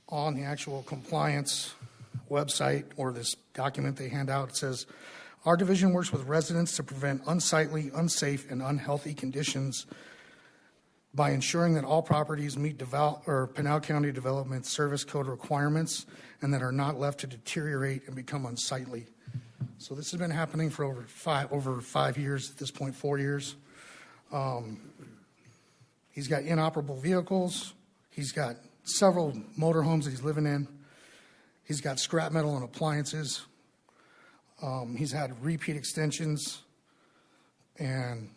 on the actual compliance website or this document they hand out, it says, our division works with residents to prevent unsightly, unsafe, and unhealthy conditions by ensuring that all properties meet Pinal County Development Service Code requirements and that are not left to deteriorate and become unsightly. So this has been happening for over 5 years, at this point 4 years. He's got inoperable vehicles. He's got several motorhomes that he's living in. He's got scrap metal and appliances. He's had repeat extensions. And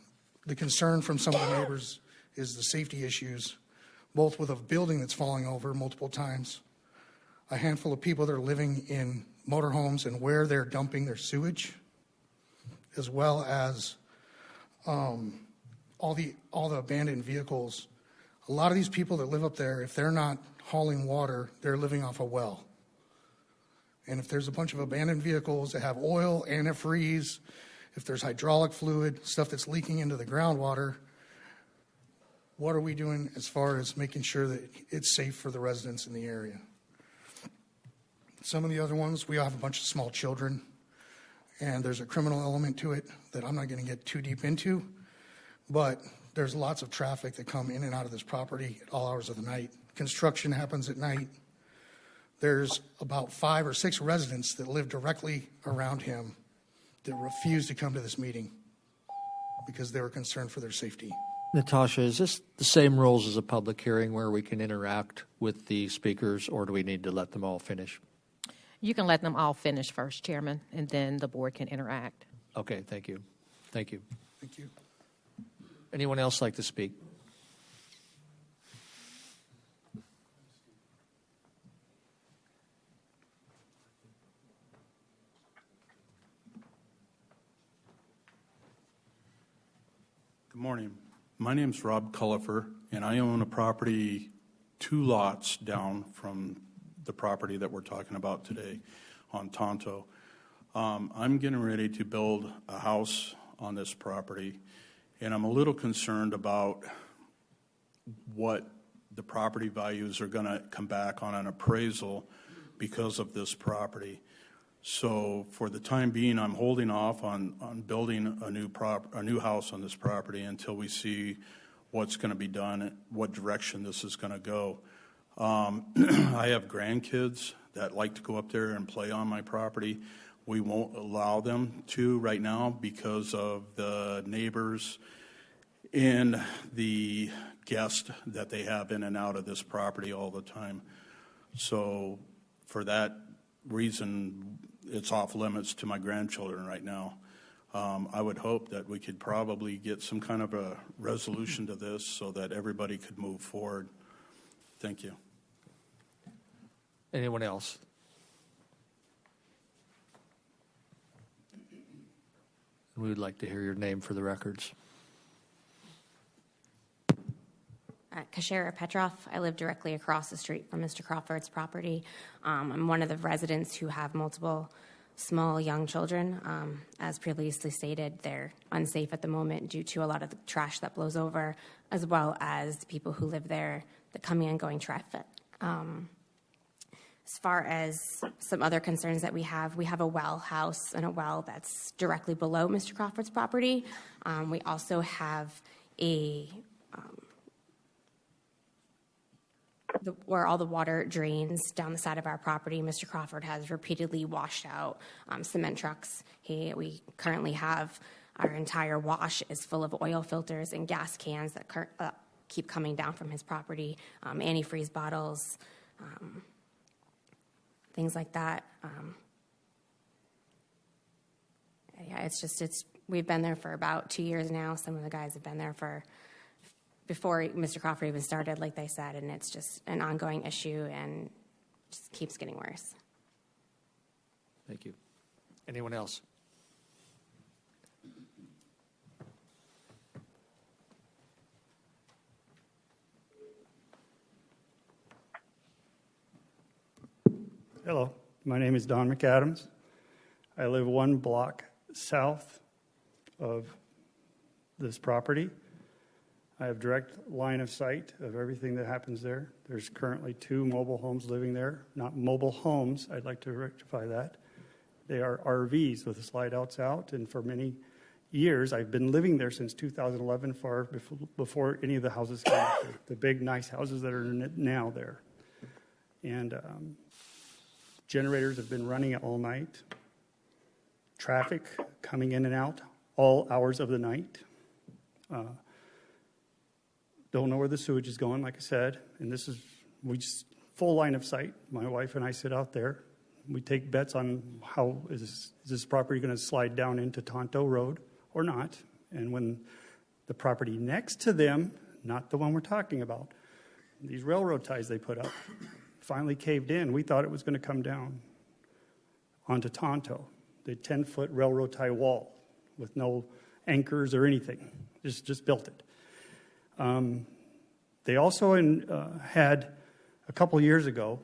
the concern from some of the neighbors is the safety issues, both with a building that's falling over multiple times, a handful of people that are living in motorhomes and where they're dumping their sewage, as well as all the abandoned vehicles. A lot of these people that live up there, if they're not hauling water, they're living off a well. And if there's a bunch of abandoned vehicles that have oil, antifreeze, if there's hydraulic fluid, stuff that's leaking into the groundwater, what are we doing as far as making sure that it's safe for the residents in the area? Some of the other ones, we have a bunch of small children, and there's a criminal element to it that I'm not going to get too deep into, but there's lots of traffic that come in and out of this property at all hours of the night. Construction happens at night. There's about 5 or 6 residents that live directly around him that refused to come to this meeting because they were concerned for their safety. Natasha, is this the same rules as a public hearing where we can interact with the speakers, or do we need to let them all finish? You can let them all finish first, Chairman, and then the board can interact. Okay, thank you. Thank you. Thank you. Anyone else like to speak? Good morning. My name's Rob Cullifer, and I own a property 2 lots down from the property that we're talking about today on Tonto. I'm getting ready to build a house on this property, and I'm a little concerned about what the property values are going to come back on an appraisal because of this property. So for the time being, I'm holding off on building a new house on this property until we see what's going to be done, what direction this is going to go. I have grandkids that like to go up there and play on my property. We won't allow them to right now because of the neighbors and the guests that they have in and out of this property all the time. So for that reason, it's off limits to my grandchildren right now. I would hope that we could probably get some kind of a resolution to this so that everybody could move forward. Thank you. Anyone else? We would like to hear your name for the records. Kashera Petrov. I live directly across the street from Mr. Crawford's property. I'm one of the residents who have multiple small young children. As previously stated, they're unsafe at the moment due to a lot of the trash that blows over, as well as the people who live there, the coming and going traffic. As far as some other concerns that we have a well house and a well that's directly below Mr. Crawford's property. We also have where all the water drains down the side of our property. Mr. Crawford has repeatedly washed out cement trucks. We currently have our entire wash is full of oil filters and gas cans that keep coming down from his property, antifreeze bottles, things like that. We've been there for about 2 years now. Some of the guys have been there before Mr. Crawford even started, like they said, and it's just an ongoing issue and just keeps getting worse. Thank you. Anyone else? Hello, my name is Don McAdams. I live 1 block south of this property. I have direct line of sight of everything that happens there. There's currently 2 mobile homes living there. Not mobile homes, I'd like to rectify that. They are RVs with the slide outs out, and for many years. I've been living there since 2011, far before any of the houses came up there, the big, nice houses that are now there. And generators have been running all night. Traffic coming in and out all hours of the night. Don't know where the sewage is going, like I said. And this is, we just, full line of sight. My wife and I sit out there. We take bets on how is this property going to slide down into Tonto Road or not. And when the property next to them, not the one we're talking about, these railroad ties they put up, finally caved in, we thought it was going to come down onto Tonto, the 10-foot railroad tie wall with no anchors or anything, just built it. They also had, a couple years ago,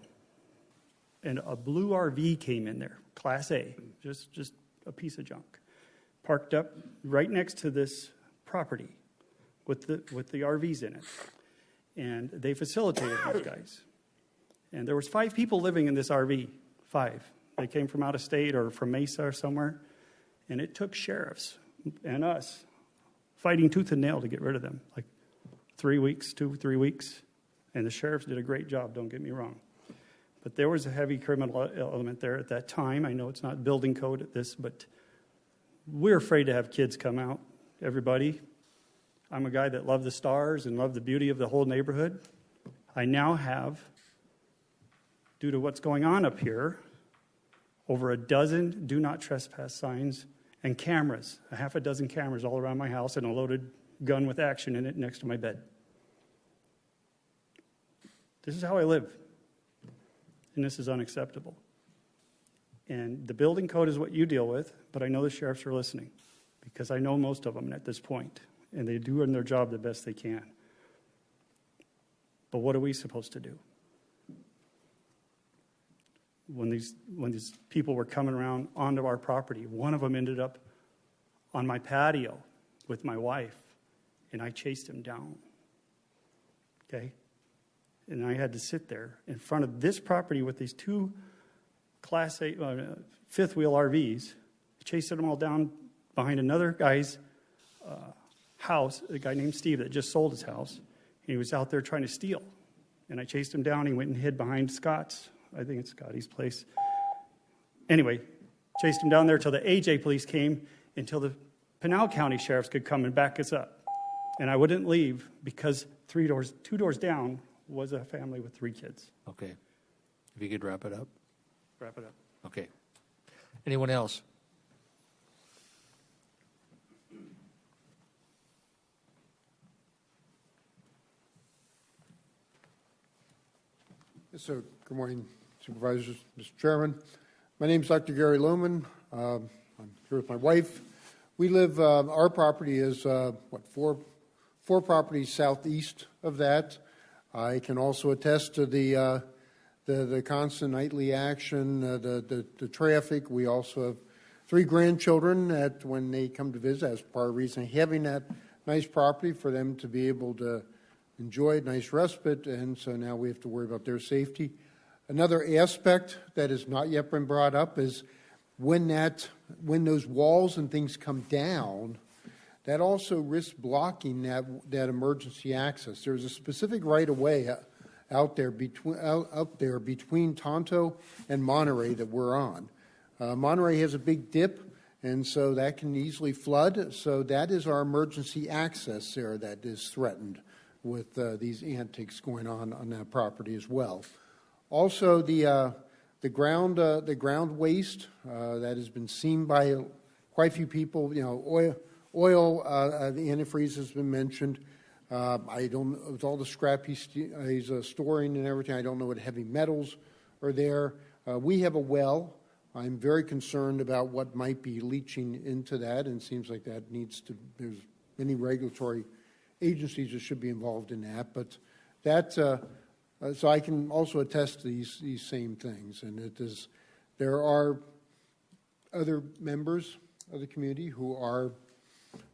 and a blue RV came in there, Class A, just a piece of junk, parked up right next to this property with the RVs in it. And they facilitated these guys. And there was 5 people living in this RV, 5. They came from out of state or from Mesa or somewhere. And it took sheriffs and us fighting tooth and nail to get rid of them, like 3 weeks, 2-3 weeks. And the sheriffs did a great job, don't get me wrong. But there was a heavy criminal element there at that time. I know it's not building code at this, but we're afraid to have kids come out, everybody. I'm a guy that loved the stars and loved the beauty of the whole neighborhood. I now have, due to what's going on up here, over a dozen do not trespass signs and cameras, a half a dozen cameras all around my house and a loaded gun with action in it next to my bed. This is how I live, and this is unacceptable. And the building code is what you deal with, but I know the sheriffs are listening because I know most of them at this point, and they're doing their job the best they can. But what are we supposed to do? When these people were coming around onto our property, one of them ended up on my patio with my wife, and I chased him down. Okay? And I had to sit there in front of this property with these 2 Class A, fifth wheel RVs, chasing them all down behind another guy's house, a guy named Steve that just sold his house. He was out there trying to steal. And I chased him down. He went and hid behind Scott's, I think it's Scotty's place. Anyway, chased him down there till the AJ police came, until the Pinal County sheriffs could come and back us up. And I wouldn't leave because 2 doors down was a family with 3 kids. Okay. If you could wrap it up. Wrap it up. Okay. Anyone else? Yes, sir. Good morning, Supervisors, Mr. Chairman. My name is Dr. Gary Lohman. I'm here with my wife. We live, our property is, 4 properties southeast of that. I can also attest to the constant nightly action, the traffic. We also have 3 grandchildren that when they come to visit, that's part of the reason having that nice property for them to be able to enjoy a nice respite, and so now we have to worry about their safety. Another aspect that has not yet been brought up is when those walls and things come down, that also risks blocking that emergency access. There's a specific right-of-way out there between Tonto and Monterey that we're on. Monterey has a big dip, and so that can easily flood. So that is our emergency access there that is threatened with these antics going on that property as well. Also, the ground waste that has been seen by quite a few people. You know, oil, the antifreeze has been mentioned. I don't, with all the scrap he's storing and everything, I don't know what heavy metals are there. We have a well. I'm very concerned about what might be leaching into that, and it seems like that needs to, there's many regulatory agencies that should be involved in that. But that, so I can also attest to these same things. And it is, there are other members of the community who are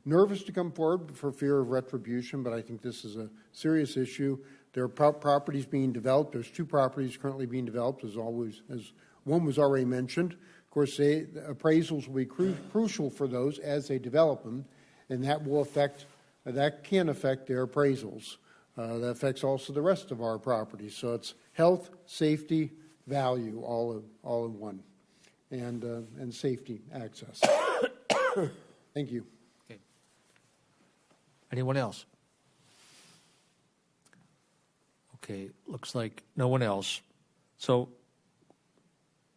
nervous to come forward for fear of retribution, but I think this is a serious issue. There are properties being developed. There's 2 properties currently being developed, as one was already mentioned. Of course, appraisals will be crucial for those as they develop them, and that can affect their appraisals. That affects also the rest of our properties. So it's health, safety, value, all in one, and safety access. Thank you. Okay. Anyone else? Okay, looks like no one else. So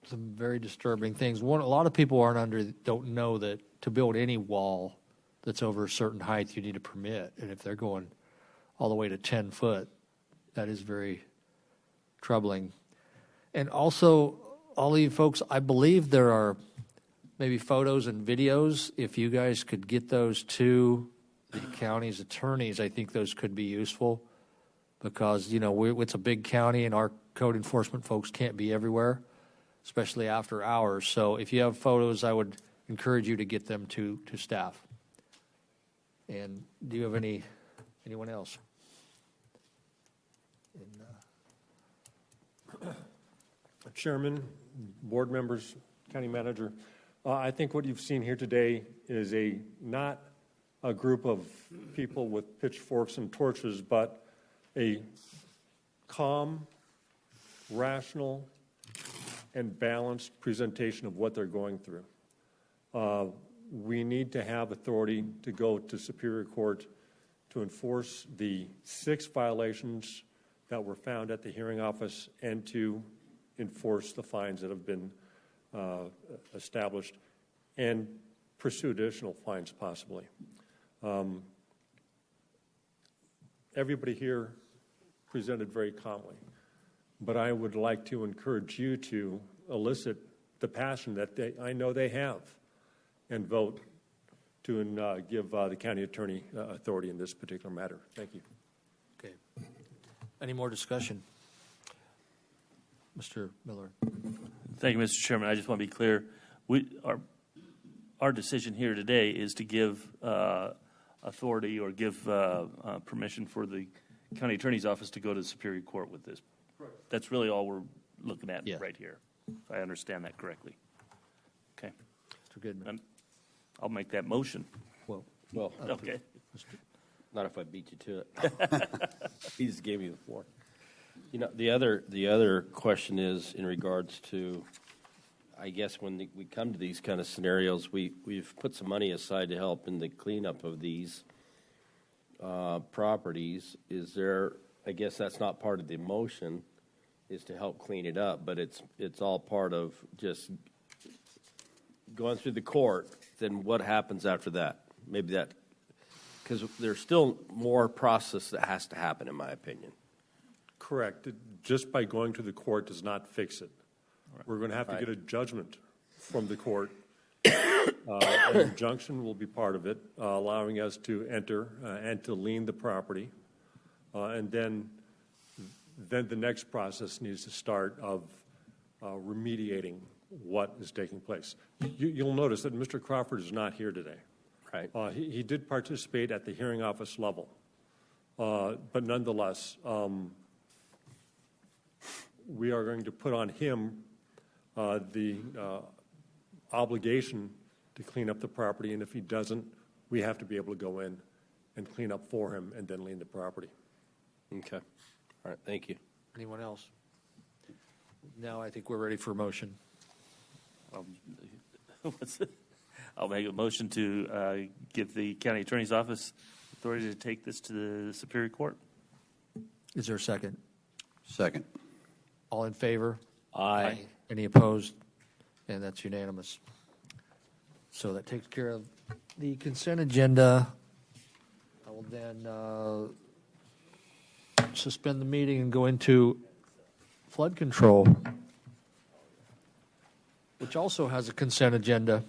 some very disturbing things. A lot of people don't know that to build any wall that's over a certain height, you need a permit. And if they're going all the way to 10 foot, that is very troubling. And also, all of you folks, I believe there are maybe photos and videos. If you guys could get those to the county's attorneys, I think those could be useful because, it's a big county and our code enforcement folks can't be everywhere, especially after hours. So if you have photos, I would encourage you to get them to staff. And do you have anyone else? Chairman, board members, county manager, I think what you've seen here today is not a group of people with pitchforks and torches, but a calm, rational, and balanced presentation of what they're going through. We need to have authority to go to Superior Court to enforce the 6 violations that were found at the hearing office and to enforce the fines that have been established and pursue additional fines possibly. Everybody here presented very calmly, but I would like to encourage you to elicit the passion that I know they have and vote to give the county attorney authority in this particular matter. Thank you. Okay. Any more discussion? Mr. Miller. Thank you, Mr. Chairman. I just want to be clear. Our decision here today is to give authority or give permission for the county attorney's office to go to the Superior Court with this. Right. That's really all we're looking at right here, if I understand that correctly. Okay. Mr. Goodman. I'll make that motion. Well, okay. Not if I beat you to it. He just gave me the floor. The other question is in regards to, I guess when we come to these kind of scenarios, we've put some money aside to help in the cleanup of these properties. Is there? I guess that's not part of the motion, is to help clean it up, but it's all part of just going through the court. Then what happens after that? Maybe that, because there's still more process that has to happen, in my opinion. Correct. Just by going to the court does not fix it. Right. We're going to have to get a judgment from the court. An injunction will be part of it, allowing us to enter and to lien the property. And then the next process needs to start of remediating what is taking place. You'll notice that Mr. Crawford is not here today. Right. He did participate at the hearing office level. But nonetheless, we are going to put on him the obligation to clean up the property, and if he doesn't, we have to be able to go in and clean up for him and then lien the property. Okay. All right. Thank you. Anyone else? Now I think we're ready for a motion. I'll make a motion to give the county attorney's office authority to take this to the Superior Court. Is there a second? Second. All in favor? Aye. Any opposed? And that's unanimous. So that takes care of the consent agenda. I will then suspend the meeting and go into flood control, which also has a consent agenda.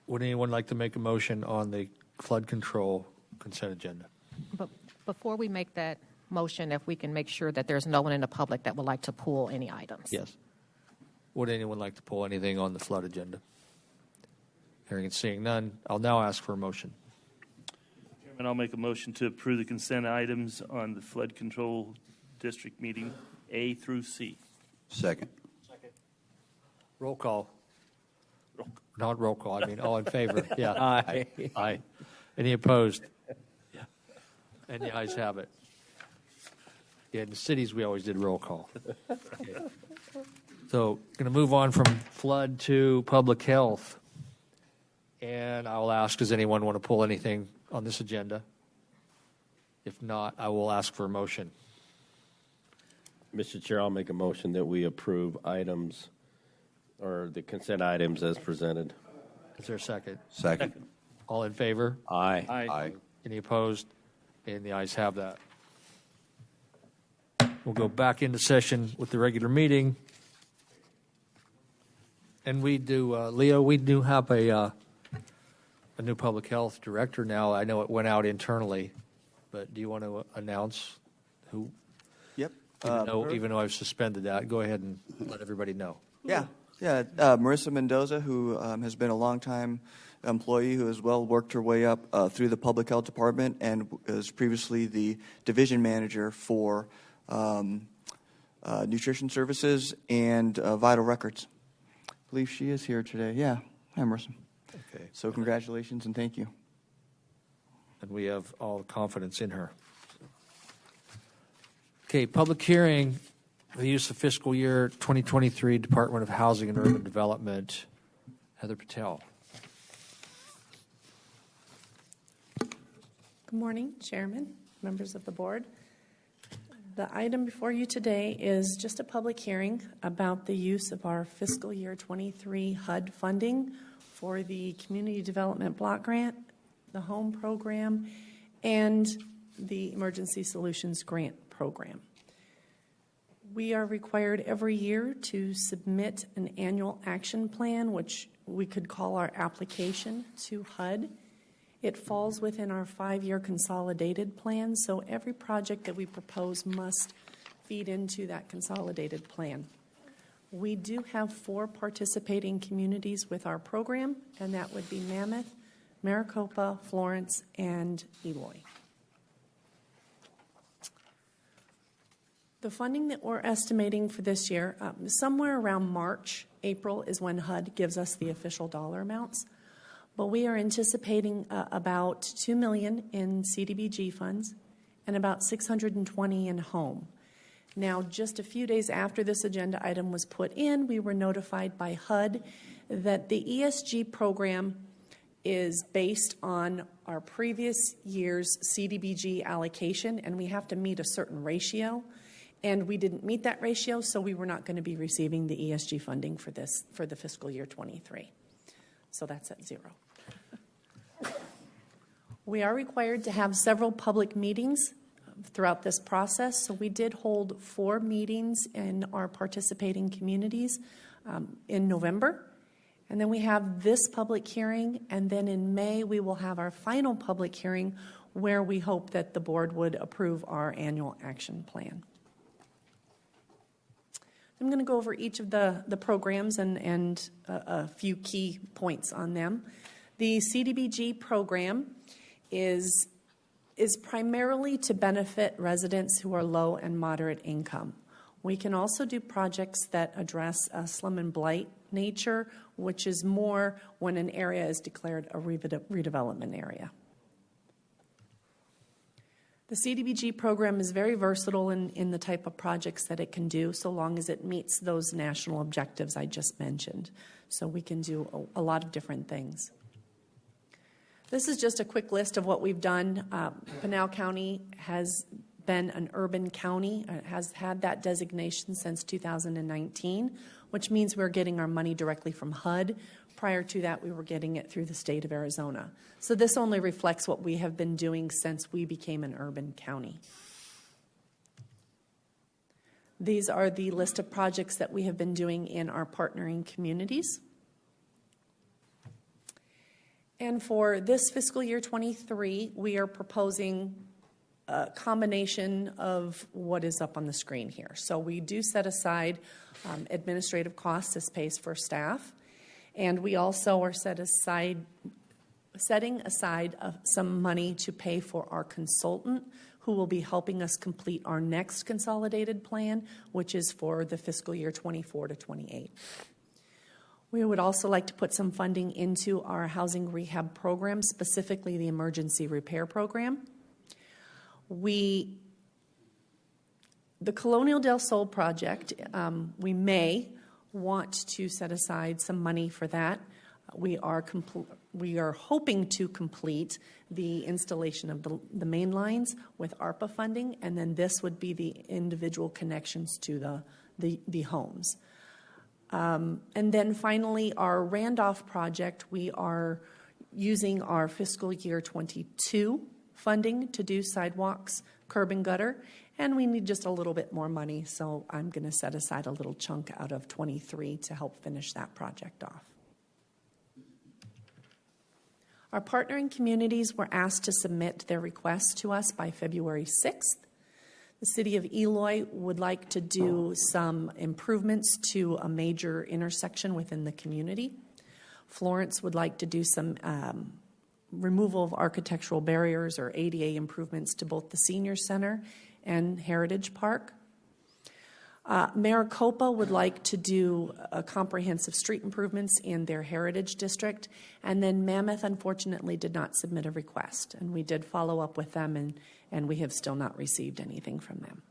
Would anyone like to make a motion on the flood control consent agenda? But before we make that motion, if we can make sure that there's no one in the public that would like to pull any items. Yes. Would anyone like to pull anything on the flood agenda? Hearing and seeing none, I'll now ask for a motion. Chairman, I'll make a motion to approve the consent items on the flood control district meeting A through C. Second. Roll call. Not roll call, I mean, all in favor. Yeah. Aye. Aye. Any opposed? Yeah. And the ayes have it. Yeah, in the cities, we always did roll call. Okay. So, going to move on from flood to public health. And I will ask, does anyone want to pull anything on this agenda? If not, I will ask for a motion. Mr. Chair, I'll make a motion that we approve items or the consent items as presented. Is there a second? Second. All in favor? Aye. Aye. Any opposed? And the ayes have that. We'll go back into session with the regular meeting. And we do, Leo, we do have a new public health director now. I know it went out internally, but do you want to announce who? Yep. Even though I've suspended that, go ahead and let everybody know. Yeah. Marissa Mendoza, who has been a longtime employee who has worked her way up through the public health department and was previously the division manager for nutrition services and vital records. I believe she is here today. Yeah. Hi, Marissa. Okay. So congratulations and thank you. And we have all the confidence in her. Okay, public hearing, the use of fiscal year 2023 Department of Housing and Urban Development. Heather Patel. Good morning, Chairman, members of the board. The item before you today is just a public hearing about the use of our fiscal year 23 HUD funding for the Community Development Block Grant, the Home Program, and the Emergency Solutions Grant Program. We are required every year to submit an annual action plan, which we could call our application to HUD. It falls within our 5-year consolidated plan, so every project that we propose must feed into that consolidated plan. We do have 4 participating communities with our program, and that would be Mammoth, Maricopa, Florence, and Eloy. The funding that we're estimating for this year, somewhere around March, April is when HUD gives us the official dollar amounts. But we are anticipating about $2 million in CDBG funds and about $620 in home. Now, just a few days after this agenda item was put in, we were notified by HUD that the ESG program is based on our previous year's CDBG allocation, and we have to meet a certain ratio. And we didn't meet that ratio, so we were not going to be receiving the ESG funding for the fiscal year 23. So that's at 0. We are required to have several public meetings throughout this process, so we did hold 4 meetings in our participating communities in November. And then we have this public hearing, and then in May we will have our final public hearing where we hope that the board would approve our annual action plan. I'm going to go over each of the programs and a few key points on them. The CDBG program is primarily to benefit residents who are low and moderate income. We can also do projects that address slum and blight nature, which is more when an area is declared a redevelopment area. The CDBG program is very versatile in the type of projects that it can do, so long as it meets those national objectives I just mentioned. So we can do a lot of different things. This is just a quick list of what we've done. Pinal County has been an urban county, has had that designation since 2019, which means we're getting our money directly from HUD. Prior to that, we were getting it through the state of Arizona. So this only reflects what we have been doing since we became an urban county. These are the list of projects that we have been doing in our partnering communities. And for this fiscal year 23, we are proposing a combination of what is up on the screen here. So we do set aside administrative costs as pays for staff. And we also are setting aside some money to pay for our consultant who will be helping us complete our next consolidated plan, which is for the fiscal year 24 to 28. We would also like to put some funding into our housing rehab program, specifically the emergency repair program. The Colonial del Sol project, we may want to set aside some money for that. We are hoping to complete the installation of the main lines with ARPA funding, and then this would be the individual connections to the homes. And then finally, our Randolph project, we are using our fiscal year 22 funding to do sidewalks, curb and gutter, and we need just a little bit more money, so I'm going to set aside a little chunk out of 23 to help finish that project off. Our partnering communities were asked to submit their requests to us by February 6th. The City of Eloy would like to do some improvements to a major intersection within the community. Florence would like to do some removal of architectural barriers or ADA improvements to both the Senior Center and Heritage Park. Maricopa would like to do comprehensive street improvements in their Heritage District, and then Mammoth unfortunately did not submit a request, and we did follow up with them, and we have still not received anything from them.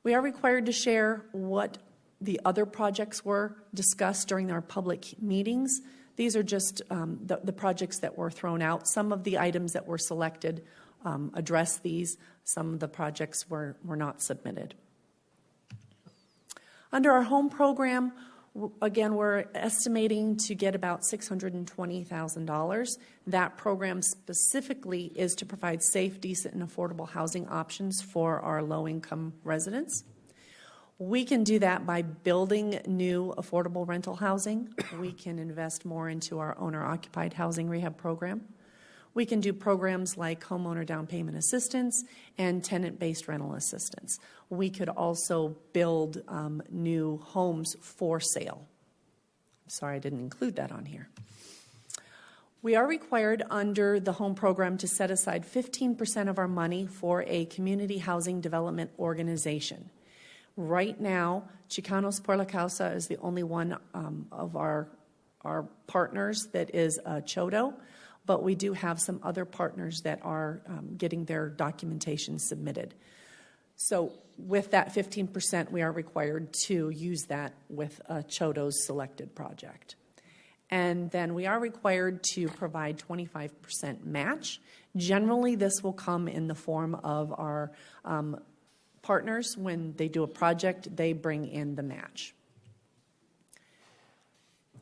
We are required to share what the other projects were discussed during our public meetings. These are just the projects that were thrown out. Some of the items that were selected address these. Some of the projects were not submitted. Under our home program, again, we're estimating to get about $620,000. That program specifically is to provide safe, decent, and affordable housing options for our low-income residents. We can do that by building new affordable rental housing. We can invest more into our owner-occupied housing rehab program. We can do programs like homeowner down payment assistance and tenant-based rental assistance. We could also build new homes for sale. I'm sorry I didn't include that on here. We are required under the home program to set aside 15% of our money for a community housing development organization. Right now, Chicanos por la Causa is the only one of our partners that is a CHODO, but we do have some other partners that are getting their documentation submitted. So with that 15%, we are required to use that with a CHODO's selected project. And then we are required to provide 25% match. Generally, this will come in the form of our partners. When they do a project, they bring in the match.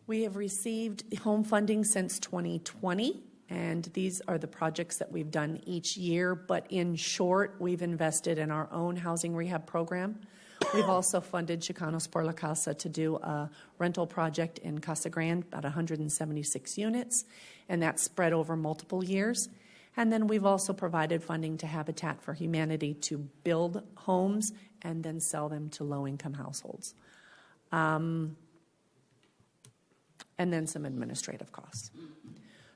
We have received home funding since 2020, and these are the projects that we've done each year. But in short, we've invested in our own housing rehab program. We've also funded Chicanos por la Casa to do a rental project in Casa Grande, about 176 units, and that's spread over multiple years. And then we've also provided funding to Habitat for Humanity to build homes and then sell them to low-income households. And then some administrative costs.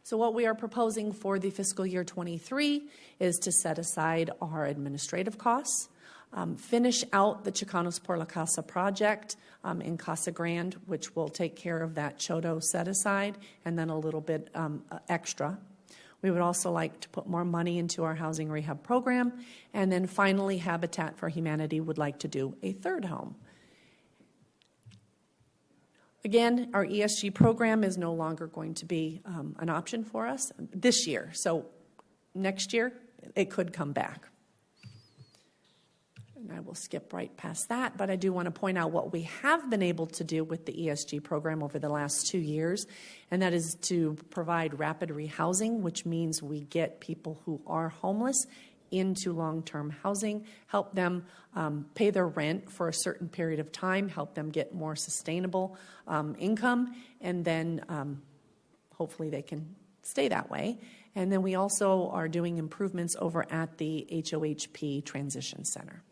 So what we are proposing for the fiscal year 23 is to set aside our administrative costs, finish out the Chicanos por la Casa project in Casa Grande, which will take care of that CHODO set aside, and then a little bit extra. We would also like to put more money into our housing rehab program, and then finally Habitat for Humanity would like to do a third home. Again, our ESG program is no longer going to be an option for us this year. So next year, it could come back. And I will skip right past that, but I do want to point out what we have been able to do with the ESG program over the last 2 years, and that is to provide rapid rehousing, which means we get people who are homeless into long-term housing, help them pay their rent for a certain period of time, help them get more sustainable income, and then hopefully they can stay that way. And then we also are doing improvements over at the HOHP Transition Center.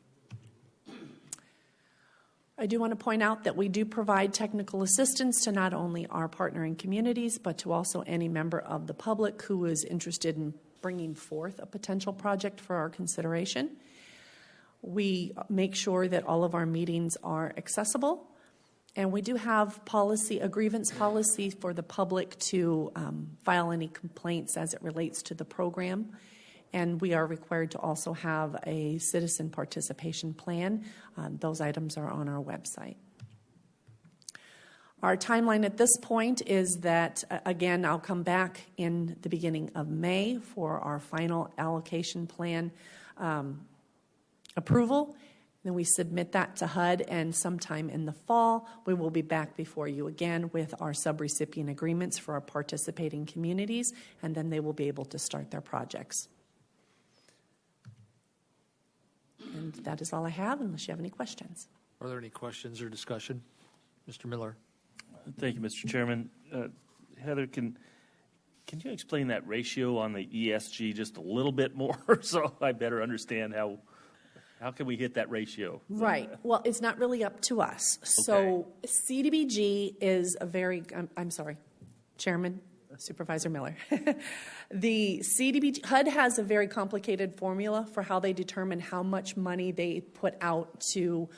I do want to point out that we do provide technical assistance to not only our partnering communities, but to also any member of the public who is interested in bringing forth a potential project for our consideration. We make sure that all of our meetings are accessible. And we do have policy, a grievance policy for the public to file any complaints as it relates to the program. And we are required to also have a citizen participation plan. Those items are on our website. Our timeline at this point is that, again, I'll come back in the beginning of May for our final allocation plan approval. Then we submit that to HUD, and sometime in the fall, we will be back before you again with our subrecipient agreements for our participating communities, and then they will be able to start their projects. And that is all I have, unless you have any questions. Are there any questions or discussion? Mr. Miller. Thank you, Mr. Chairman. Heather, can you explain that ratio on the ESG just a little bit more so I better understand how can we hit that ratio? Right. Well, it's not really up to us. So CDBG is a very, I'm sorry, Chairman, Supervisor Miller. The CDBG, HUD has a very complicated formula for how they determine how much money they put out to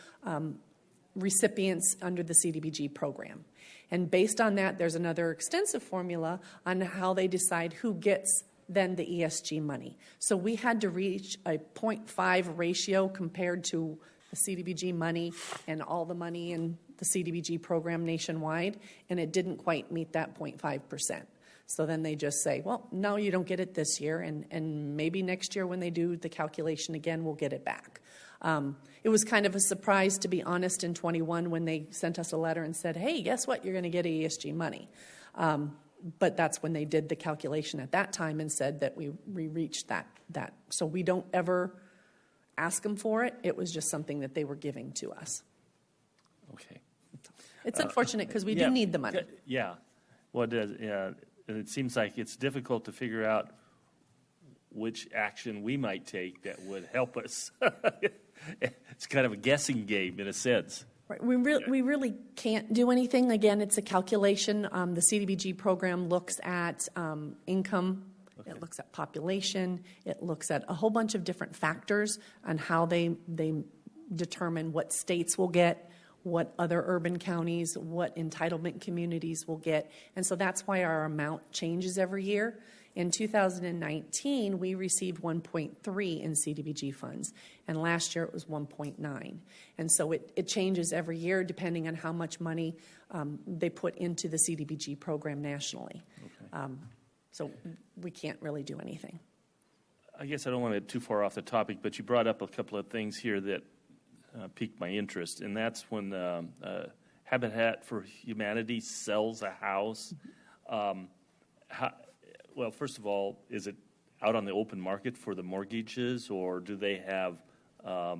recipients under the CDBG program. And based on that, there's another extensive formula on how they decide who gets then the ESG money. So we had to reach a 0.5 ratio compared to the CDBG money and all the money in the CDBG program nationwide, and it didn't quite meet that 0.5%. So then they just say, well, no, you don't get it this year, and maybe next year when they do the calculation again, we'll get it back. It was kind of a surprise, to be honest, in 21 when they sent us a letter and said, hey, guess what, you're going to get ESG money. But that's when they did the calculation at that time and said that we reached that. So we don't ever ask them for it. It was just something that they were giving to us. Okay. It's unfortunate because we do need the money. Yeah. Well, it seems like it's difficult to figure out which action we might take that would help us. It's kind of a guessing game in a sense. Right. We really can't do anything. Again, it's a calculation. The CDBG program looks at income. Okay. It looks at population. It looks at a whole bunch of different factors on how they determine what states will get, what other urban counties, what entitlement communities will get. And so that's why our amount changes every year. In 2019, we received 1.3 in CDBG funds, and last year it was 1.9. And so it changes every year depending on how much money they put into the CDBG program nationally. Okay. So we can't really do anything. I guess I don't want to get too far off the topic, but you brought up a couple of things here that piqued my interest, and that's when Habitat for Humanity sells a house. Well, first of all, is it out on the open market for the mortgages, or do they have a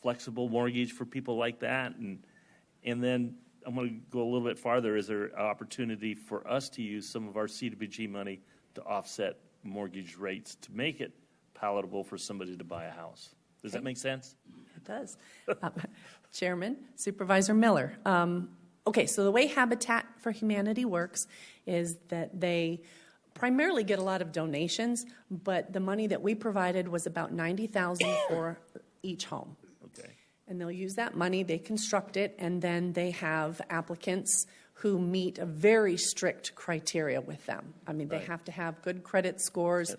flexible mortgage for people like that? And then I'm going to go a little bit farther. Is there an opportunity for us to use some of our CDBG money to offset mortgage rates to make it palatable for somebody to buy a house? Does that make sense? It does. Chairman, Supervisor Miller. Okay, so the way Habitat for Humanity works is that they primarily get a lot of donations, but the money that we provided was about $90,000 for each home. Okay. And they'll use that money, they construct it, and then they have applicants who meet a very strict criteria with them. I mean, they have to have good credit scores.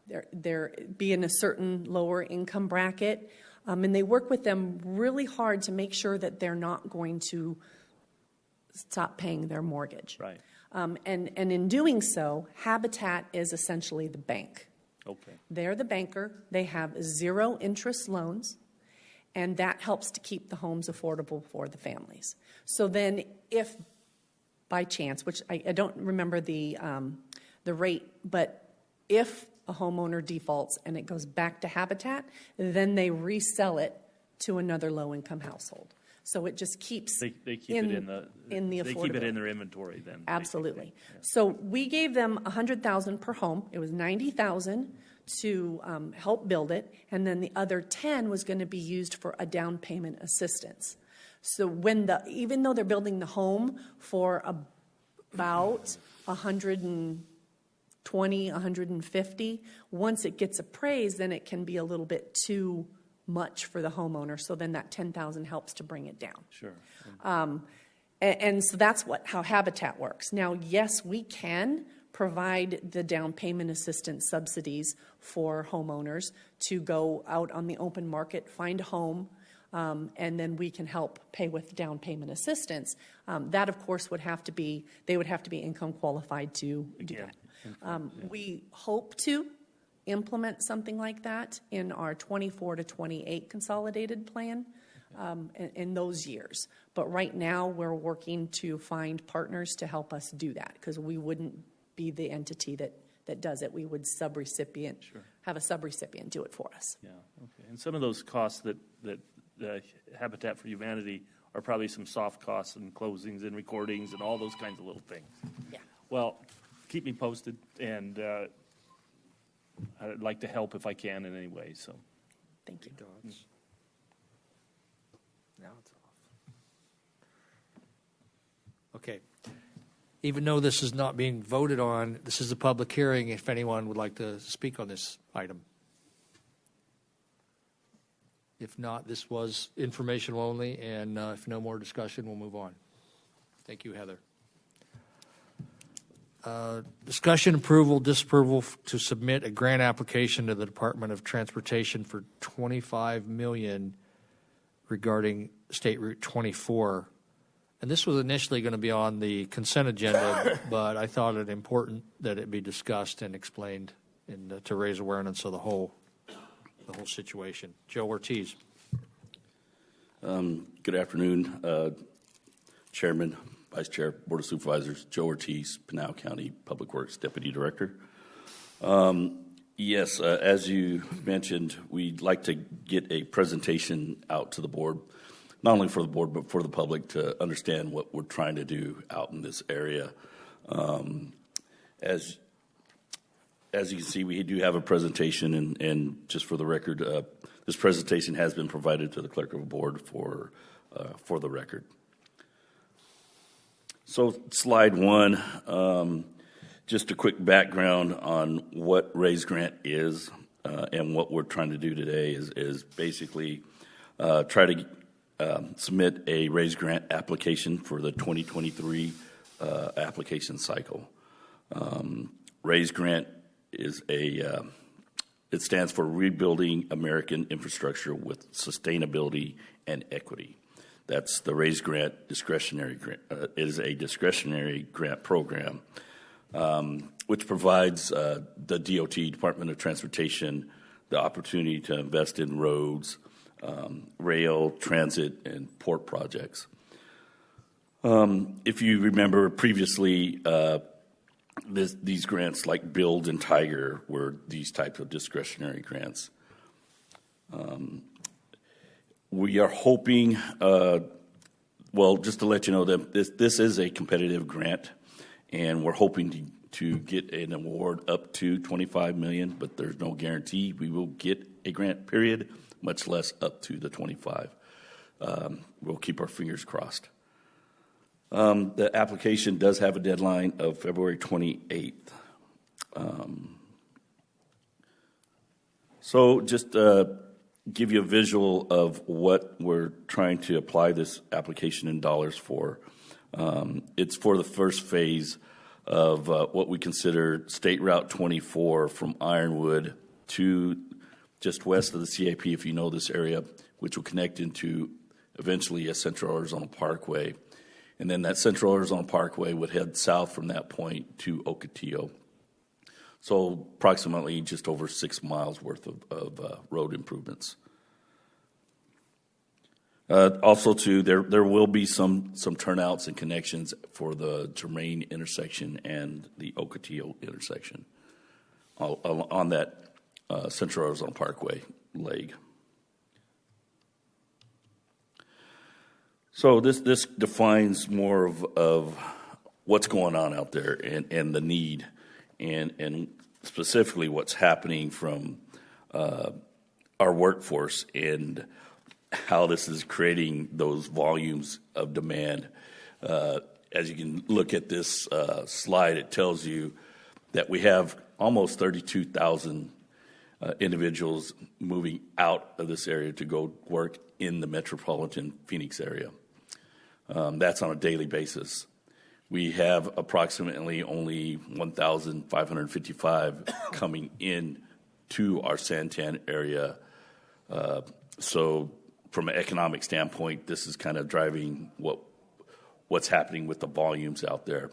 Yes. They're be in a certain lower income bracket, and they work with them really hard to make sure that they're not going to stop paying their mortgage. Right. And in doing so, Habitat is essentially the bank. Okay. They're the banker. They have zero interest loans, and that helps to keep the homes affordable for the families. So then if by chance, which I don't remember the rate, but if a homeowner defaults and it goes back to Habitat, then they resell it to another low-income household. So it just keeps they keep it in the affordability. They keep it in their inventory then. Absolutely. Yeah. So we gave them $100,000 per home. It was $90,000 to help build it, and then the other $10,000 was going to be used for a down payment assistance. So even though they're building the home for about $120,000, $150,000, once it gets appraised, then it can be a little bit too much for the homeowner, so then that 10,000 helps to bring it down. Sure. And so that's how Habitat works. Now, yes, we can provide the down payment assistance subsidies for homeowners to go out on the open market, find a home, and then we can help pay with down payment assistance. That, of course, they would have to be income qualified to do that. We hope to implement something like that in our 24 to 28 consolidated plan in those years. But right now, we're working to find partners to help us do that, because we wouldn't be the entity that does it. We would have a subrecipient do it for us. Yeah, okay. And some of those costs that Habitat for Humanity are probably some soft costs and closings and recordings and all those kinds of little things. Yeah. Well, keep me posted, and I'd like to help if I can in any way, so. Thank you. Now it's off. Okay. Even though this is not being voted on, this is a public hearing if anyone would like to speak on this item. If not, this was informational only, and if no more discussion, we'll move on. Thank you, Heather. Discussion, approval, disapproval to submit a grant application to the Department of Transportation for $25 million regarding State Route 24. And this was initially going to be on the consent agenda, but I thought it important that it be discussed and explained and to raise awareness of the whole situation. Joe Ortiz. Good afternoon, Chairman, Vice Chair, Board of Supervisors. Joe Ortiz, Pinal County Public Works Deputy Director. Yes, as you mentioned, we'd like to get a presentation out to the board, not only for the board, but for the public to understand what we're trying to do out in this area. As you can see, we do have a presentation, and just for the record, this presentation has been provided to the clerk of the board for the record. So slide 1, just a quick background on what Raise Grant is, and what we're trying to do today is basically try to submit a Raise Grant application for the 2023 application cycle. Raise Grant is it stands for Rebuilding American Infrastructure with Sustainability and Equity. That's the Raise Grant discretionary grant. It is a discretionary grant program, which provides the DOT, Department of Transportation, the opportunity to invest in roads, rail, transit, and port projects. If you remember previously, these grants like Build and Tiger were these types of discretionary grants. We are hoping, well, just to let you know that this is a competitive grant, and we're hoping to get an award up to $25 million, but there's no guarantee we will get a grant, period, much less up to the 25. We'll keep our fingers crossed. The application does have a deadline of February 28th. So just give you a visual of what we're trying to apply this application in dollars for. It's for the first phase of what we consider State Route 24 from Ironwood to just west of the CIP, if you know this area, which will connect into eventually a Central Arizona Parkway. And then that Central Arizona Parkway would head south from that point to Ocotillo. So approximately just over 6 miles worth of road improvements. Also, too, there will be some turnouts and connections for the Germain intersection and the Ocotillo intersection on that Central Arizona Parkway leg. So this defines more of what's going on out there and the need, and specifically what's happening from our workforce and how this is creating those volumes of demand. As you can look at this slide, it tells you that we have almost 32,000 individuals moving out of this area to go work in the metropolitan Phoenix area. That's on a daily basis. We have approximately only 1,555 coming in to our Santan area. So from an economic standpoint, this is kind of driving what's happening with the volumes out there.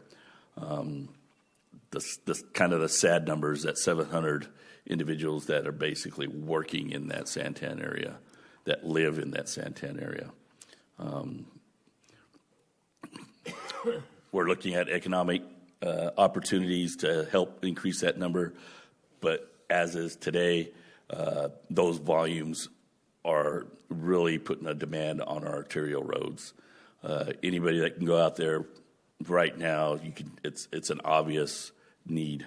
This kind of the sad numbers, that 700 individuals that are basically working in that Santan area, that live in that Santan area. We're looking at economic opportunities to help increase that number, but as is today, those volumes are really putting a demand on our arterial roads. Anybody that can go out there right now, it's an obvious need.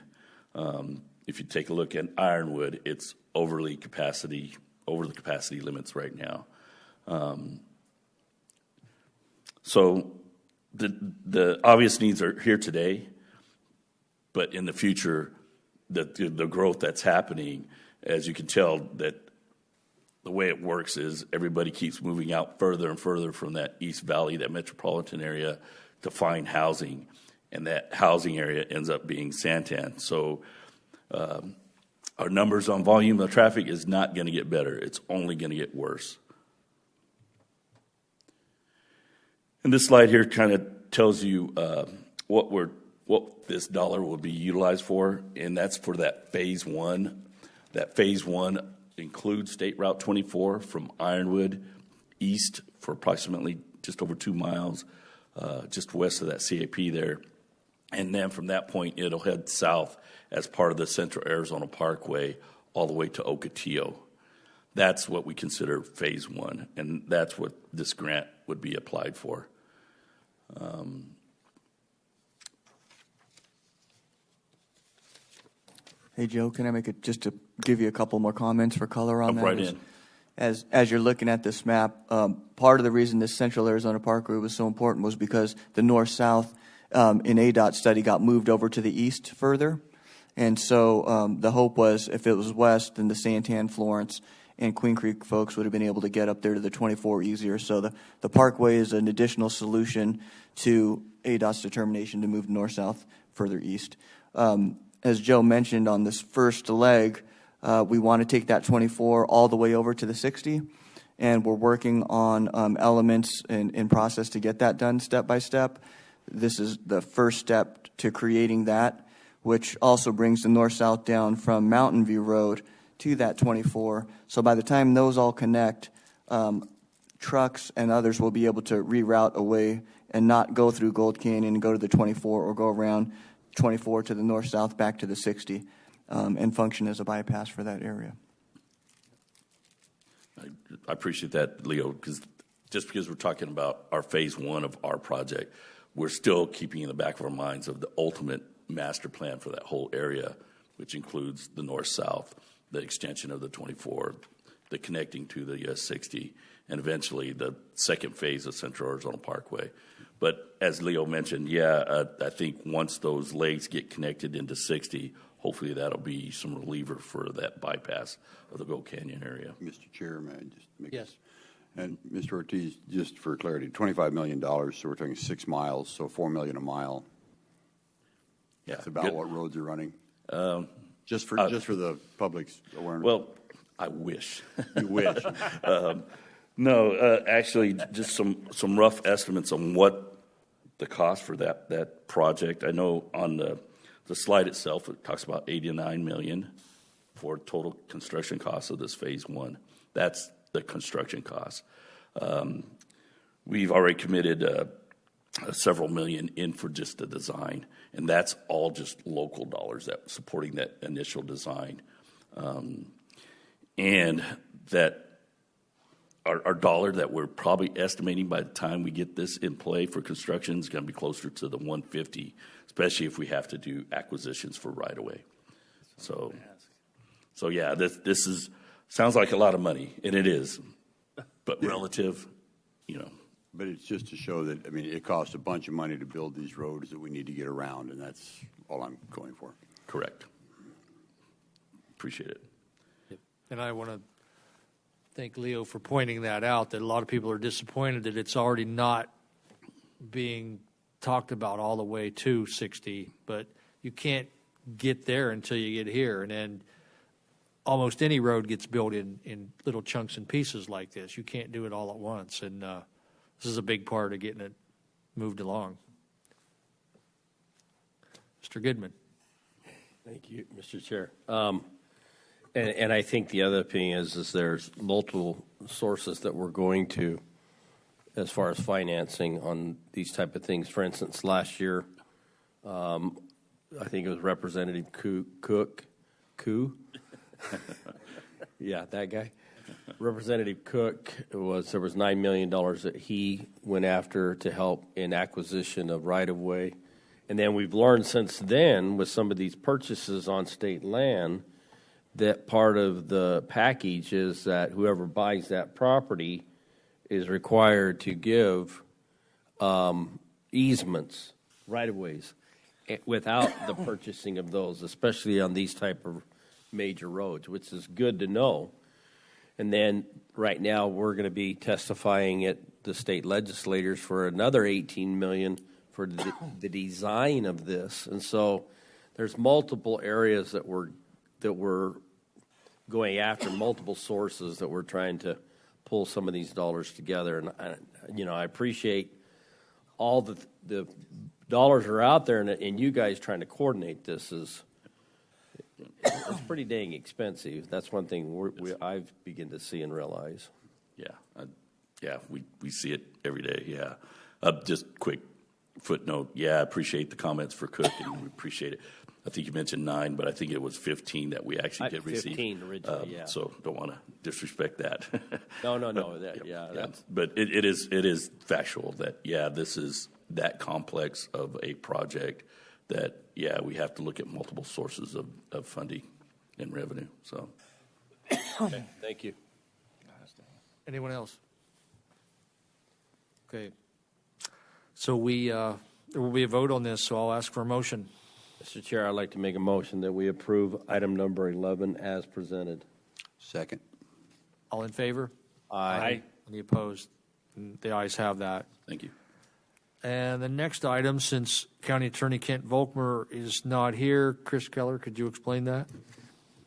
If you take a look at Ironwood, it's over the capacity limits right now. So the obvious needs are here today, but in the future, the growth that's happening, as you can tell, that the way it works is everybody keeps moving out further and further from that East Valley, that metropolitan area, to find housing, and that housing area ends up being Santan. So our numbers on volume of traffic is not going to get better. It's only going to get worse. And this slide here kind of tells you what this dollar will be utilized for, and that's for that phase one. That phase one includes State Route 24 from Ironwood east for approximately just over 2 miles, just west of that CAP there. And then from that point, it'll head south as part of the Central Arizona Parkway all the way to Ocotillo. That's what we consider phase one, and that's what this grant would be applied for. Hey, Joe, can I make it just to give you a couple more comments for color on that? Right in. As you're looking at this map, part of the reason this Central Arizona Parkway was so important was because the north-south in ADOT study got moved over to the east further. And so the hope was if it was west, then the Santan, Florence, and Queen Creek folks would have been able to get up there to the 24 easier. So the Parkway is an additional solution to ADOT's determination to move north-south further east. As Joe mentioned on this first leg, we want to take that 24 all the way over to the 60, and we're working on elements in process to get that done step by step. This is the first step to creating that, which also brings the north-south down from Mountain View Road to that 24. So by the time those all connect, trucks and others will be able to reroute away and not go through Gold Canyon and go to the 24 or go around 24 to the north-south back to the 60 and function as a bypass for that area. I appreciate that, Leo, because just because we're talking about our phase one of our project, we're still keeping in the back of our minds of the ultimate master plan for that whole area, which includes the north-south, the extension of the 24, the connecting to the US 60, and eventually the second phase of Central Arizona Parkway. But as Leo mentioned, I think once those legs get connected into 60, hopefully that'll be some reliever for that bypass of the Gold Canyon area. Mr. Chair, may I just make Yes. And Mr. Ortiz, just for clarity, $25 million, so we're talking 6 miles, so $4 million a mile. Yeah, That's about good. what roads are running. Just for the public's awareness. Well, I wish. You wish. No, actually, just some rough estimates on what the cost for that project. I know on the slide itself, it talks about $89 million for total construction costs of this phase one. That's the construction cost. We've already committed several million in for just the design, and that's all just local dollars that supporting that initial design. And that our dollar that we're probably estimating by the time we get this in play for construction is going to be closer to the 150, especially if we have to do acquisitions for right away. So yeah, this is sounds like a lot of money, and it is, but relative, But it's just to show that, it costs a bunch of money to build these roads that we need to get around, and that's all I'm going for. Correct. Appreciate it. And I want to thank Leo for pointing that out, that a lot of people are disappointed that it's already not being talked about all the way to 60, but you can't get there until you get here. And then almost any road gets built in little chunks and pieces like this. You can't do it all at once. And this is a big part of getting it moved along. Mr. Goodman. Thank you, Mr. Chair. And I think the other thing is there's multiple sources that we're going to as far as financing on these type of things. For instance, last year, I think it was Representative Cook. Yeah, that guy. Representative Cook there was $9 million that he went after to help in acquisition of right-of-way. And then we've learned since then with some of these purchases on state land that part of the package is that whoever buys that property is required to give easements, right-of-ways, without the purchasing of those, especially on these type of major roads, which is good to know. And then right now we're going to be testifying at the state legislators for another $18 million for the design of this. And so there's multiple areas that we're going after, multiple sources that we're trying to pull some of these dollars together. And I appreciate all the dollars are out there, and you guys trying to coordinate this it's pretty dang expensive. That's one thing I've begun to see and realize. Yeah, we see it every day. Yeah, just quick footnote. Yeah, I appreciate the comments for Cook, and we appreciate it. I think you mentioned 9, but I think it was 15 that we actually did receive. 15 originally, yeah. So don't want to disrespect that. No. But it is factual that, this is that complex of a project that, we have to look at multiple sources of funding and revenue. So, okay, thank you. Anyone else? Okay. So there will be a vote on this, so I'll ask for a motion. Mr. Chair, I'd like to make a motion that we approve item number 11 as presented. Second. All in favor? Aye. Any opposed? The ayes have that. Thank you. And the next item, since County Attorney Kent Volkmer is not here, Chris Keller, could you explain that?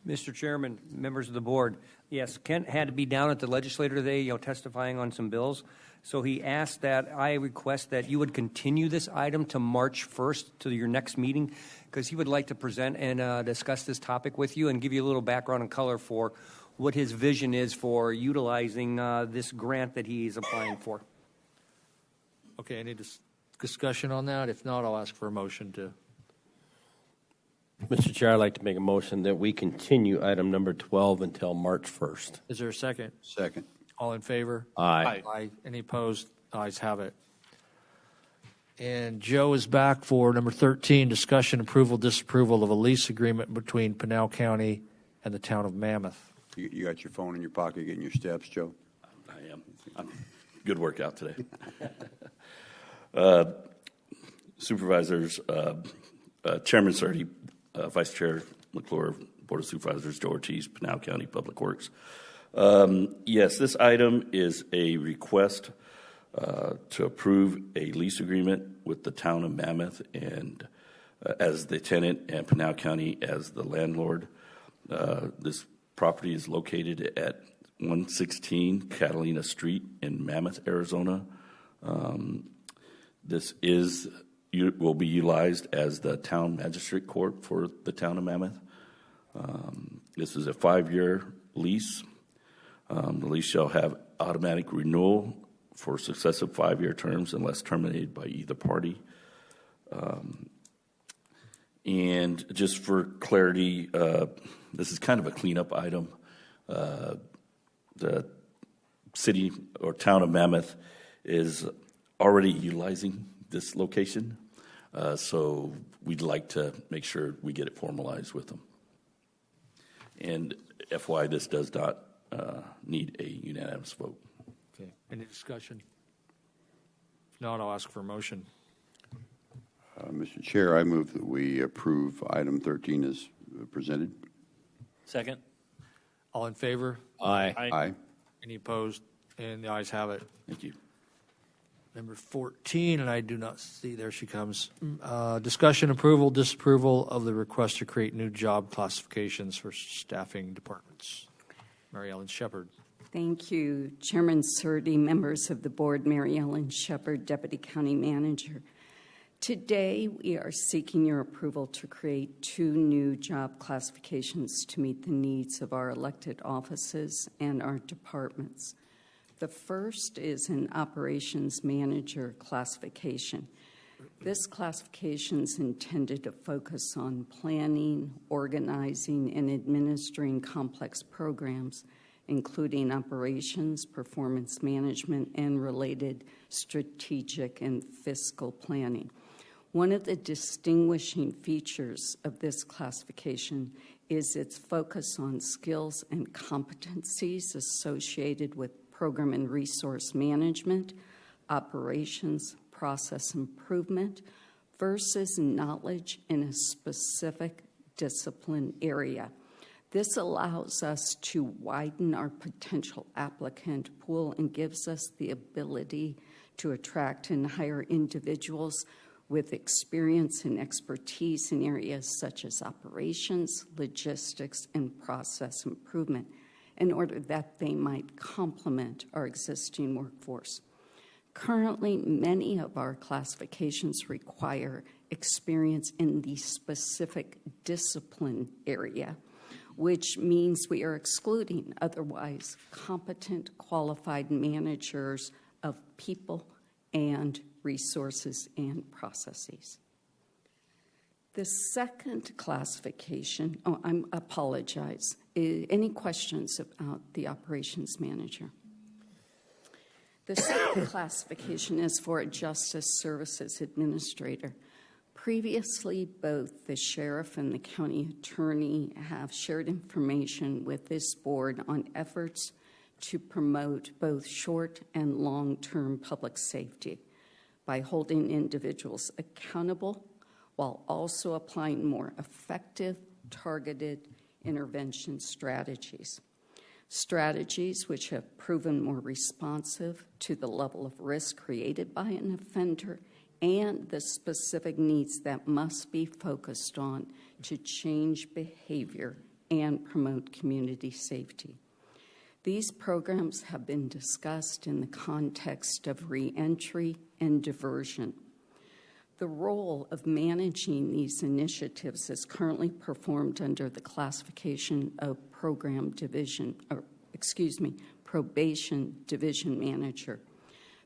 Mr. Chairman, members of the board, yes, Kent had to be down at the legislature today, testifying on some bills. So he asked that I request that you would continue this item to March 1st to your next meeting, because he would like to present and discuss this topic with you and give you a little background and color for what his vision is for utilizing this grant that he is applying for. Okay, any discussion on that? If not, I'll ask for a motion to. Mr. Chair, I'd like to make a motion that we continue item number 12 until March 1st. Is there a second? Second. All in favor? Aye. Aye. Any opposed? Ayes have it. And Joe is back for number 13, discussion, approval, disapproval of a lease agreement between Pinal County and the town of Mammoth. You got your phone in your pocket getting your steps, Joe? I am. Good workout today. Supervisors, Chairman Surtee, Vice Chair McClure, Board of Supervisors, Joe Ortiz, Pinal County Public Works. Yes, this item is a request to approve a lease agreement with the town of Mammoth and as the tenant and Pinal County as the landlord. This property is located at 116 Catalina Street in Mammoth, Arizona. This will be utilized as the town magistrate court for the town of Mammoth. This is a 5-year lease. The lease shall have automatic renewal for successive 5-year terms unless terminated by either party. And just for clarity, this is kind of a cleanup item. The city or town of Mammoth is already utilizing this location, so we'd like to make sure we get it formalized with them. And FY, this does not need a unanimous vote. Okay. Any discussion? If not, I'll ask for a motion. Mr. Chair, I move that we approve item 13 as presented. Second. All in favor? Aye. Aye. Any opposed? And the ayes have it. Thank you. Number 14, and I do not see, there she comes. Discussion, approval, disapproval of the request to create new job classifications for staffing departments. Mary Ellen Shepherd. Thank you, Chairman Surdy, members of the board, Mary Ellen Shepherd, Deputy County Manager. Today, we are seeking your approval to create 2 new job classifications to meet the needs of our elected offices and our departments. The first is an operations manager classification. This classification is intended to focus on planning, organizing, and administering complex programs, including operations, performance management, and related strategic and fiscal planning. One of the distinguishing features of this classification is its focus on skills and competencies associated with program and resource management, operations, process improvement, versus knowledge in a specific discipline area. This allows us to widen our potential applicant pool and gives us the ability to attract and hire individuals with experience and expertise in areas such as operations, logistics, and process improvement, in order that they might complement our existing workforce. Currently, many of our classifications require experience in the specific discipline area, which means we are excluding otherwise competent, qualified managers of people and resources and processes. The second classification, I apologize. Any questions about the operations manager? The second classification is for a justice services administrator. Previously, both the sheriff and the county attorney have shared information with this board on efforts to promote both short and long-term public safety by holding individuals accountable while also applying more effective, targeted intervention strategies. Strategies which have proven more responsive to the level of risk created by an offender and the specific needs that must be focused on to change behavior and promote community safety. These programs have been discussed in the context of reentry and diversion. The role of managing these initiatives is currently performed under the classification of probation division manager.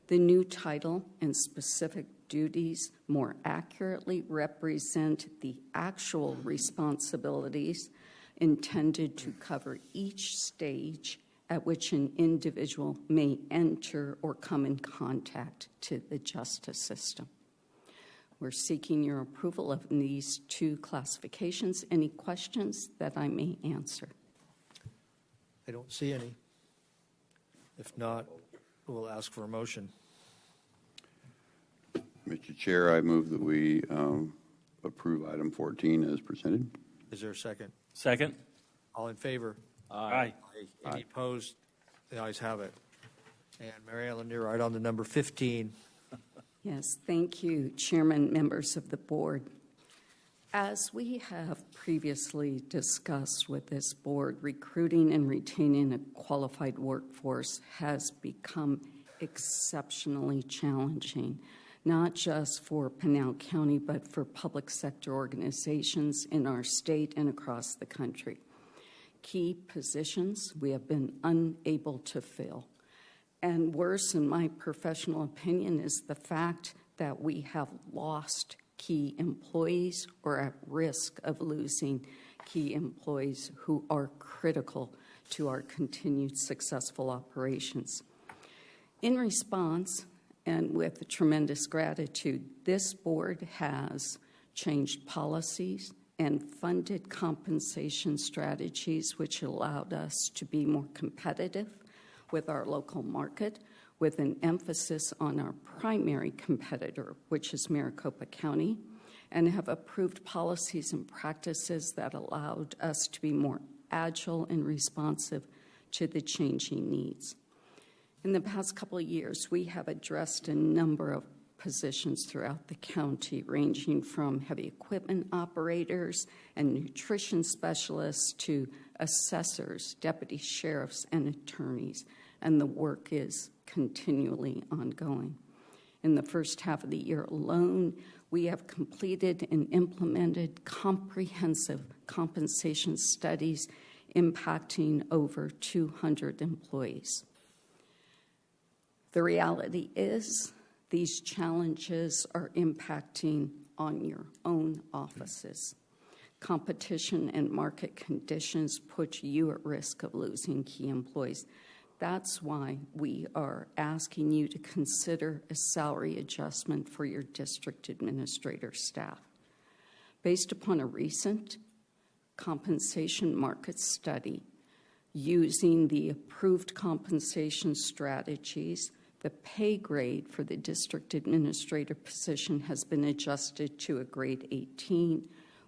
The new title and specific duties more accurately represent the actual responsibilities intended to cover each stage at which an individual may enter or come in contact to the justice system. We're seeking your approval of these 2 classifications. Any questions that I may answer? I don't see any. If not, we'll ask for a motion. Mr. Chair, I move that we approve item 14 as presented. Is there a second? Second. All in favor? Aye. Any opposed? The ayes have it. And Mary Ellen, you're right on the number 15. Yes, thank you, Chairman, members of the board. As we have previously discussed with this board, recruiting and retaining a qualified workforce has become exceptionally challenging, not just for Pinal County, but for public sector organizations in our state and across the country. Key positions we have been unable to fill. And worse, in my professional opinion, is the fact that we have lost key employees or at risk of losing key employees who are critical to our continued successful operations. In response, and with tremendous gratitude, this board has changed policies and funded compensation strategies which allowed us to be more competitive with our local market, with an emphasis on our primary competitor, which is Maricopa County, and have approved policies and practices that allowed us to be more agile and responsive to the changing needs. In the past couple of years, we have addressed a number of positions throughout the county, ranging from heavy equipment operators and nutrition specialists to assessors, deputy sheriffs, and attorneys, and the work is continually ongoing. In the first half of the year alone, we have completed and implemented comprehensive compensation studies impacting over 200 employees. The reality is these challenges are impacting on your own offices. Competition and market conditions put you at risk of losing key employees. That's why we are asking you to consider a salary adjustment for your district administrator staff. Based upon a recent compensation market study, using the approved compensation strategies, the pay grade for the district administrator position has been adjusted to a grade 18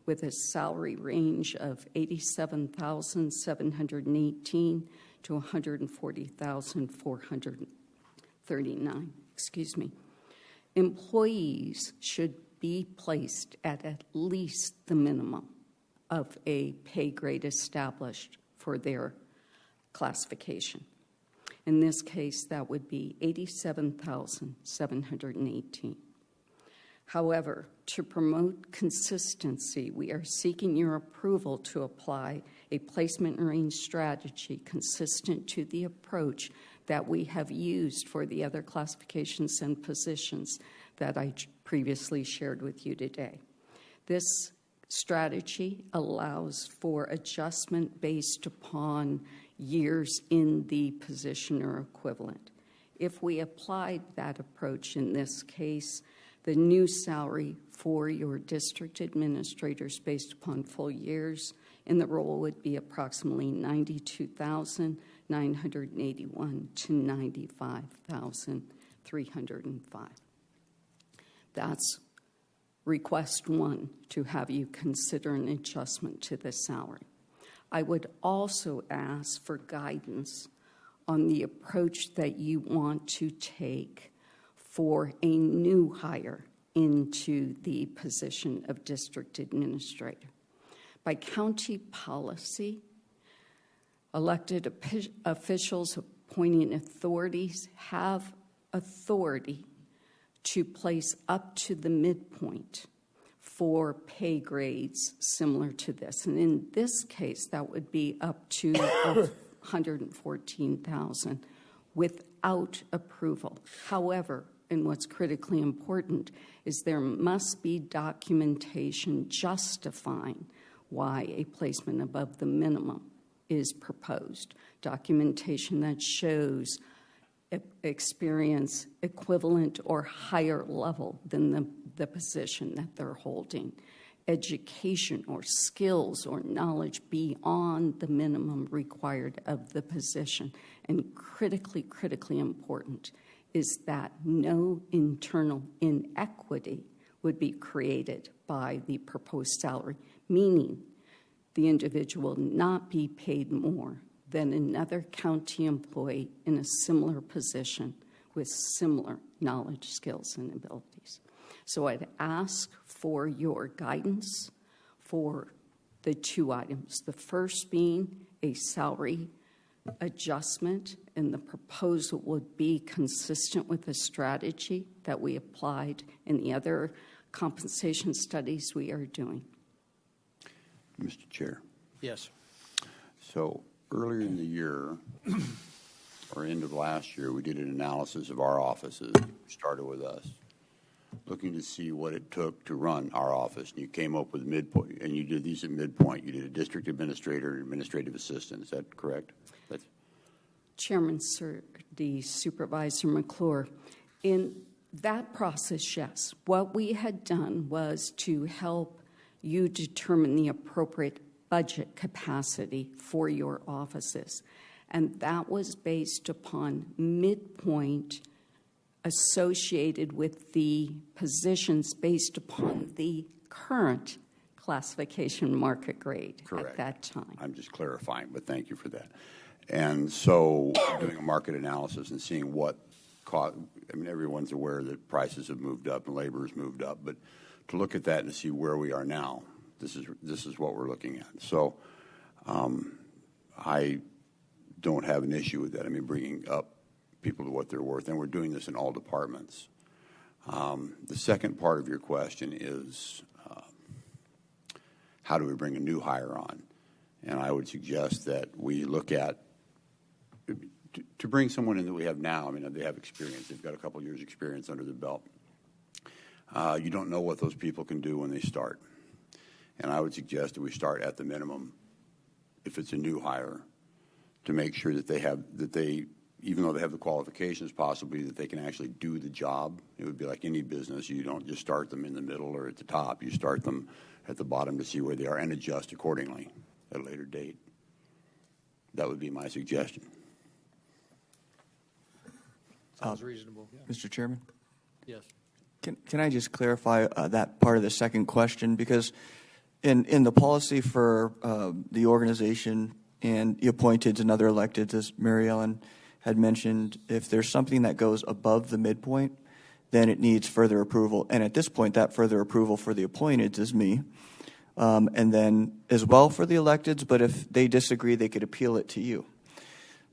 with a salary range of $87,718 to $140,439. Employees should be placed at least the minimum of a pay grade established for their classification. In this case, that would be $87,718. However, to promote consistency, we are seeking your approval to apply a placement range strategy consistent to the approach that we have used for the other classifications and positions that I previously shared with you today. This strategy allows for adjustment based upon years in the position or equivalent. If we applied that approach in this case, the new salary for your district administrators based upon full years in the role would be approximately $92,981 to $95,305. That's request one, to have you consider an adjustment to the salary. I would also ask for guidance on the approach that you want to take for a new hire into the position of district administrator. By county policy, elected officials appointing authorities have authority to place up to the midpoint for pay grades similar to this. And in this case, that would be up to $114,000 without approval. However, and what's critically important is there must be documentation justifying why a placement above the minimum is proposed. Documentation that shows experience equivalent or higher level than the position that they're holding, education or skills or knowledge beyond the minimum required of the position. And critically important is that no internal inequity would be created by the proposed salary, meaning the individual not be paid more than another county employee in a similar position with similar knowledge, skills, and abilities. So I'd ask for your guidance for the two items. The first being a salary adjustment, and the proposal would be consistent with the strategy that we applied in the other compensation studies we are doing. Mr. Chair. Yes. So earlier in the year, or end of last year, we did an analysis of our offices, started with us, looking to see what it took to run our office. And you came up with midpoint, and you did these at midpoint. You did a district administrator and administrative assistant. Is that correct? Chairman Sir, the Supervisor McClure, in that process, yes. What we had done was to help you determine the appropriate budget capacity for your offices. And that was based upon midpoint associated with the positions based upon the current classification market grade Correct. at that time. I'm just clarifying, but thank you for that. And so doing a market analysis and seeing what cost, I mean, everyone's aware that prices have moved up and labor has moved up, but to look at that and see where we are now, this is what we're looking at. So I don't have an issue with that. I mean, bringing up people to what they're worth, and we're doing this in all departments. The second part of your question is how do we bring a new hire on? And I would suggest that we look at, to bring someone in that we have now, I mean, they have experience. They've got a couple years' experience under their belt. You don't know what those people can do when they start. And I would suggest that we start at the minimum, if it's a new hire, to make sure that they even though they have the qualifications possibly, that they can actually do the job. It would be like any business. You don't just start them in the middle or at the top. You start them at the bottom to see where they are and adjust accordingly at a later date. That would be my suggestion. Sounds reasonable. Mr. Chairman? Yes. Can I just clarify that part of the second question? Because in the policy for the organization and the appointed and other electeds, as Mary Ellen had mentioned, if there's something that goes above the midpoint, then it needs further approval. And at this point, that further approval for the appointed is me. And then as well for the electeds, but if they disagree, they could appeal it to you,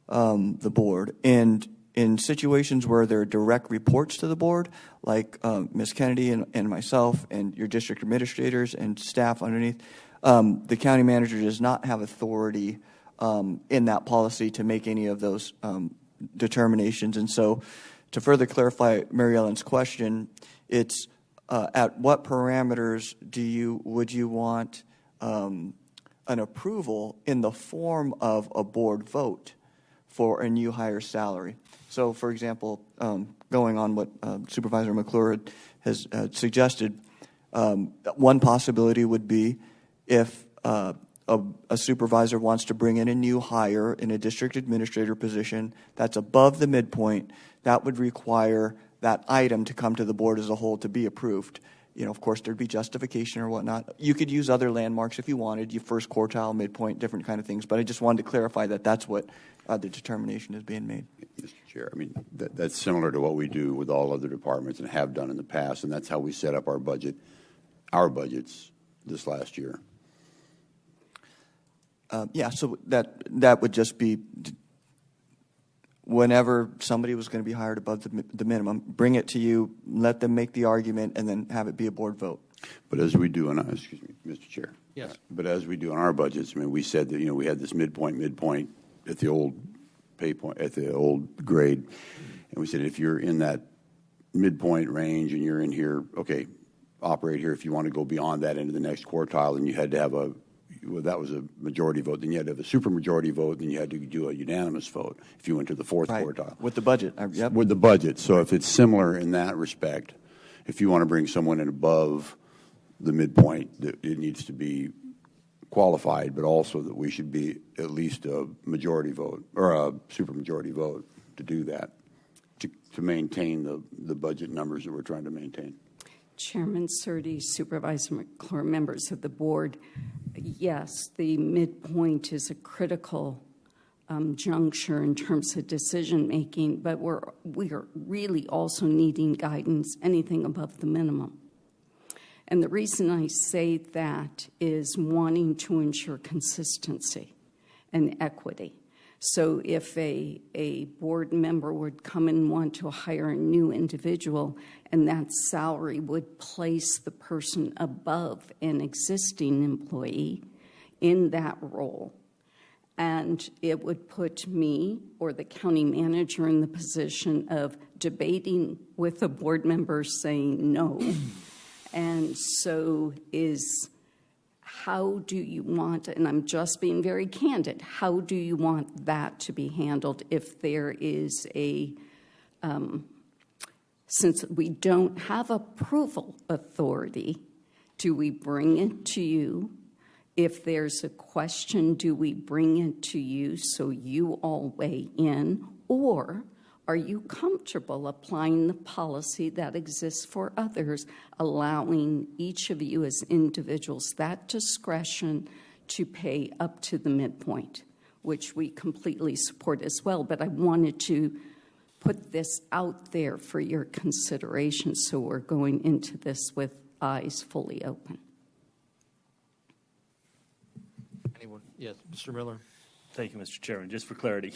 the board. And in situations where there are direct reports to the board, like Ms. Kennedy and myself and your district administrators and staff underneath, the county manager does not have authority in that policy to make any of those determinations. And so to further clarify Mary Ellen's question, it's at what parameters would you want an approval in the form of a board vote for a new hire salary? So, for example, going on what Supervisor McClure has suggested, one possibility would be if a supervisor wants to bring in a new hire in a district administrator position that's above the midpoint, that would require that item to come to the board as a whole to be approved. You know, of course, there'd be justification or whatnot. You could use other landmarks if you wanted, your first quartile, midpoint, different kind of things. But I just wanted to clarify that that's what the determination is being made. Mr. Chair, I mean, that's similar to what we do with all other departments and have done in the past, and that's how we set up our budgets this last year. Yeah, so that would just be whenever somebody was going to be hired above the minimum, bring it to you, let them make the argument, and then have it be a board vote. But as we do excuse me, Mr. Chair. Yes. But as we do in our budgets, I mean, we said that, you know, we had this midpoint at the old pay point, at the old grade. And we said, if you're in that midpoint range and you're in here, okay, operate here. If you want to go beyond that into the next quartile, then you had to have that was a majority vote. Then you had to have a supermajority vote. Then you had to do a unanimous vote if you went to the fourth quartile. With the budget. Yep. With the budget. So if it's similar in that respect, if you want to bring someone in above the midpoint, it needs to be qualified, but also that we should be at least a majority vote or a supermajority vote to do that, to maintain the budget numbers that we're trying to maintain. Chairman Surdy, Supervisor McClure, members of the board, yes, the midpoint is a critical juncture in terms of decision making, but we are really also needing guidance anything above the minimum. And the reason I say that is wanting to ensure consistency and equity. So if a board member would come and want to hire a new individual and that salary would place the person above an existing employee in that role, and it would put me or the county manager in the position of debating with a board member saying no. And so how do you want, and I'm just being very candid, how do you want that to be handled if there is since we don't have approval authority, do we bring it to you? If there's a question, do we bring it to you so you all weigh in? Or Are you comfortable applying the policy that exists for others, allowing each of you as individuals that discretion to pay up to the midpoint, which we completely support as well? But I wanted to put this out there for your consideration, so we're going into this with eyes fully open. Anyone? Yes, Mr. Miller. Thank you, Mr. Chairman. Just for clarity.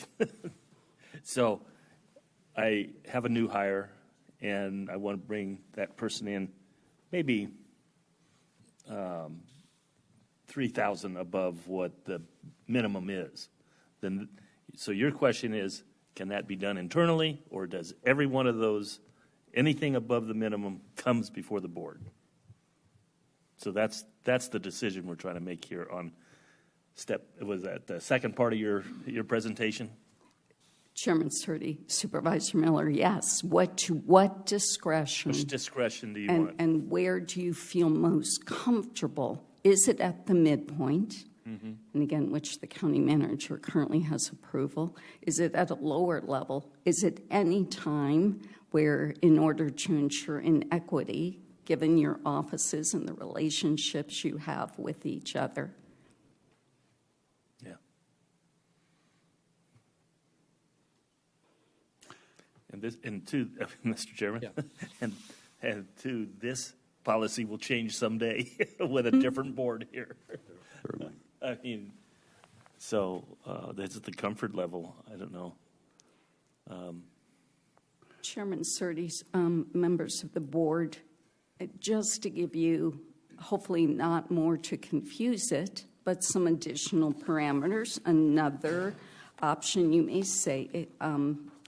So I have a new hire, and I want to bring that person in maybe 3,000 above what the minimum is. Then, so your question is, can that be done internally, or does every one of those, anything above the minimum, comes before the board? So that's the decision we're trying to make here on was that the second part of your presentation? Chairman Surdy, Supervisor Miller, yes. What discretion? Which discretion do you want? And where do you feel most comfortable? Is it at the midpoint? Mm-hmm. And again, which the county manager currently has approval. Is it at a lower level? Is it any time where, in order to ensure inequity, given your offices and the relationships you have with each other? Yeah. And to Mr. Chairman, yeah. and to this policy will change someday with a different board here. Certainly. I mean, so that's at the comfort level. I don't know. Chairman Surtees, members of the board, just to give you, hopefully not more to confuse it, but some additional parameters. Another option you may say,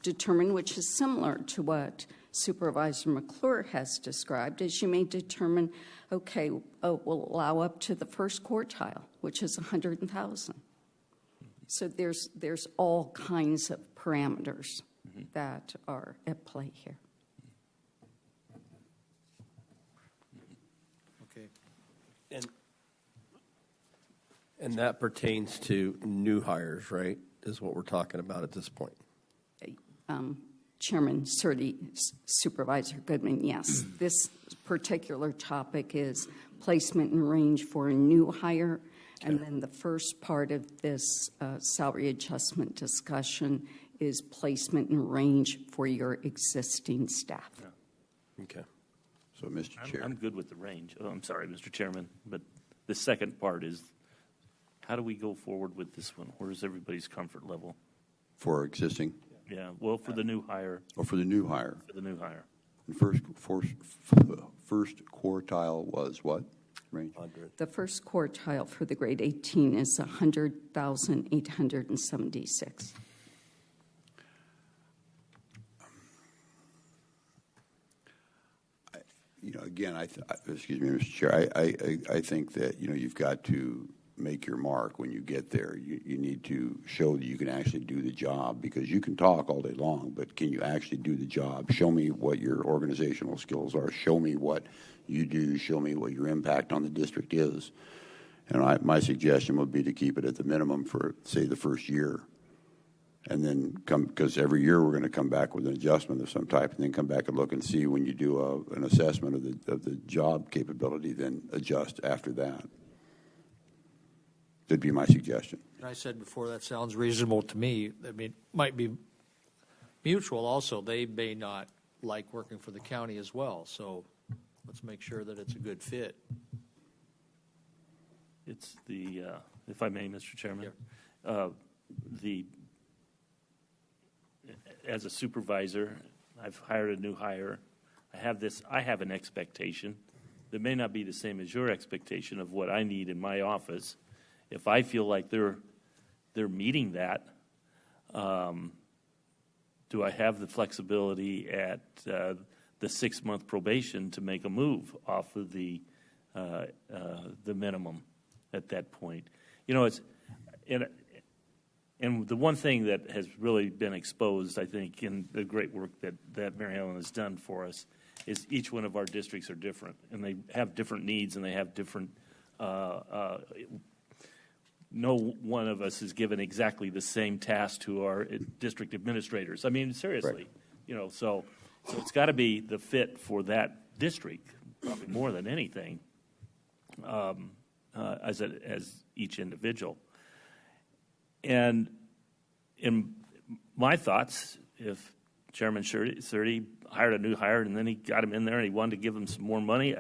determine, which is similar to what Supervisor McClure has described, is you may determine, okay, we'll allow up to the first quartile, which is 100,000. So there's all kinds of parameters that are at play here. Okay. And that pertains to new hires, right? Is what we're talking about at this point. Chairman Surtees, Supervisor Goodman, yes. This particular topic is placement and range for a new hire. Okay. And then the first part of this salary adjustment discussion is placement and range for your existing staff. Yeah. Okay. So, Mr. Chair. I'm good with the range. Oh, I'm sorry, Mr. Chairman, but the second part is, how do we go forward with this one? Where is everybody's comfort level? For existing? Yeah, well, for the new hire. Or for the new hire? For the new hire. And first quartile was what? Range? 100. The first quartile for the grade 18 is 100,876. Again, excuse me, Mr. Chair, I think that, you've got to make your mark when you get there. You need to show that you can actually do the job, because you can talk all day long, but can you actually do the job? Show me what your organizational skills are. Show me what you do. Show me what your impact on the district is. And my suggestion would be to keep it at the minimum for, say, the first year. And then because every year we're going to come back with an adjustment of some type, and then come back and look and see when you do an assessment of the job capability, then adjust after that. That'd be my suggestion. And I said before, that sounds reasonable to me. I mean, it might be mutual also. They may not like working for the county as well, so let's make sure that it's a good fit. It's the, if I may, Mr. Chairman, as a supervisor, I've hired a new hire. I have an expectation that may not be the same as your expectation of what I need in my office. If I feel like they're meeting that, do I have the flexibility at the 6-month probation to make a move off of the minimum at that point? It's and the one thing that has really been exposed, I think, in the great work that Mary Ellen has done for us, is each one of our districts are different, and they have different needs, and they have different no one of us is given exactly the same task to our district administrators. I mean, seriously, so it's got to be the fit for that district, probably more than anything, as each individual. And in my thoughts, if Chairman Surdy hired a new hire and then he got him in there and he wanted to give him some more money,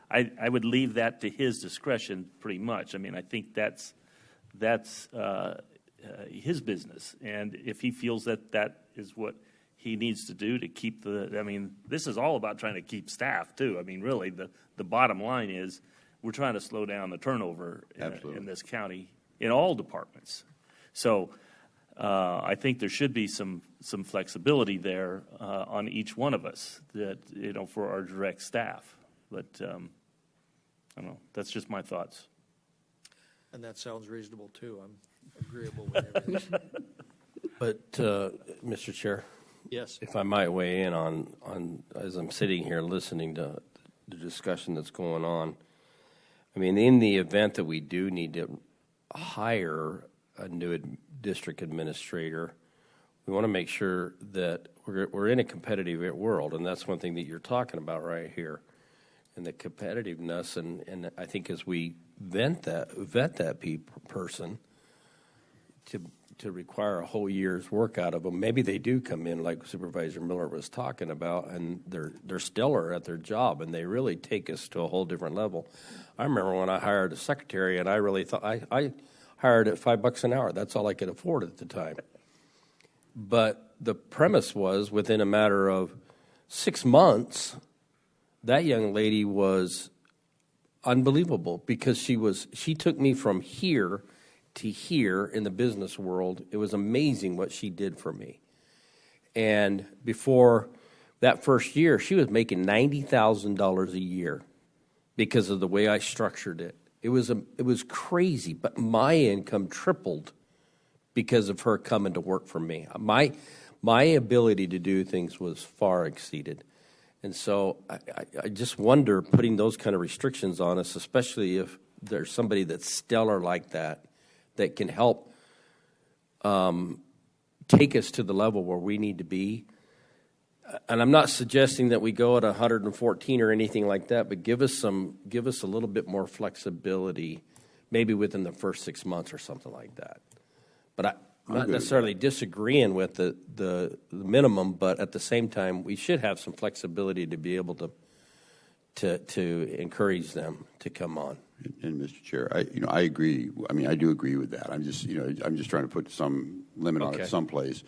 I would leave that to his discretion pretty much. I mean, I think that's his business. And if he feels that is what he needs to do to keep this is all about trying to keep staff too. I mean, really, the bottom line is we're trying to slow down the turnover in this county in all departments. So I think there should be some flexibility there on each one of us that, for our direct staff. But I don't know. That's just my thoughts. And that sounds reasonable too. I'm agreeable with everything. But, Mr. Chair? Yes. If I might weigh in on as I'm sitting here listening to the discussion that's going on, I mean, in the event that we do need to hire a new district administrator, we want to make sure that we're in a competitive world, and that's one thing that you're talking about right here, and the competitiveness. And I think as we vet that person to require a whole year's work out of them, maybe they do come in like Supervisor Miller was talking about, and they're stellar at their job, and they really take us to a whole different level. I remember when I hired a secretary, and I really thought I hired at $5 an hour. That's all I could afford at the time. But the premise was within a matter of 6 months, that young lady was unbelievable because she took me from here to here in the business world. It was amazing what she did for me. And before that first year, she was making $90,000 a year because of the way I structured it. It was crazy, but my income tripled because of her coming to work for me. My ability to do things was far exceeded. And so I just wonder, putting those kind of restrictions on us, especially if there's somebody that's stellar like that can help take us to the level where we need to be. And I'm not suggesting that we go at 114 or anything like that, but give us a little bit more flexibility, maybe within the first 6 months or something like that. But I'm not necessarily disagreeing with the minimum, but at the same time, we should have some flexibility to be able to encourage them to come on. And Mr. Chair, I agree. I mean, I do agree with that. I'm just trying to put some limit on it someplace.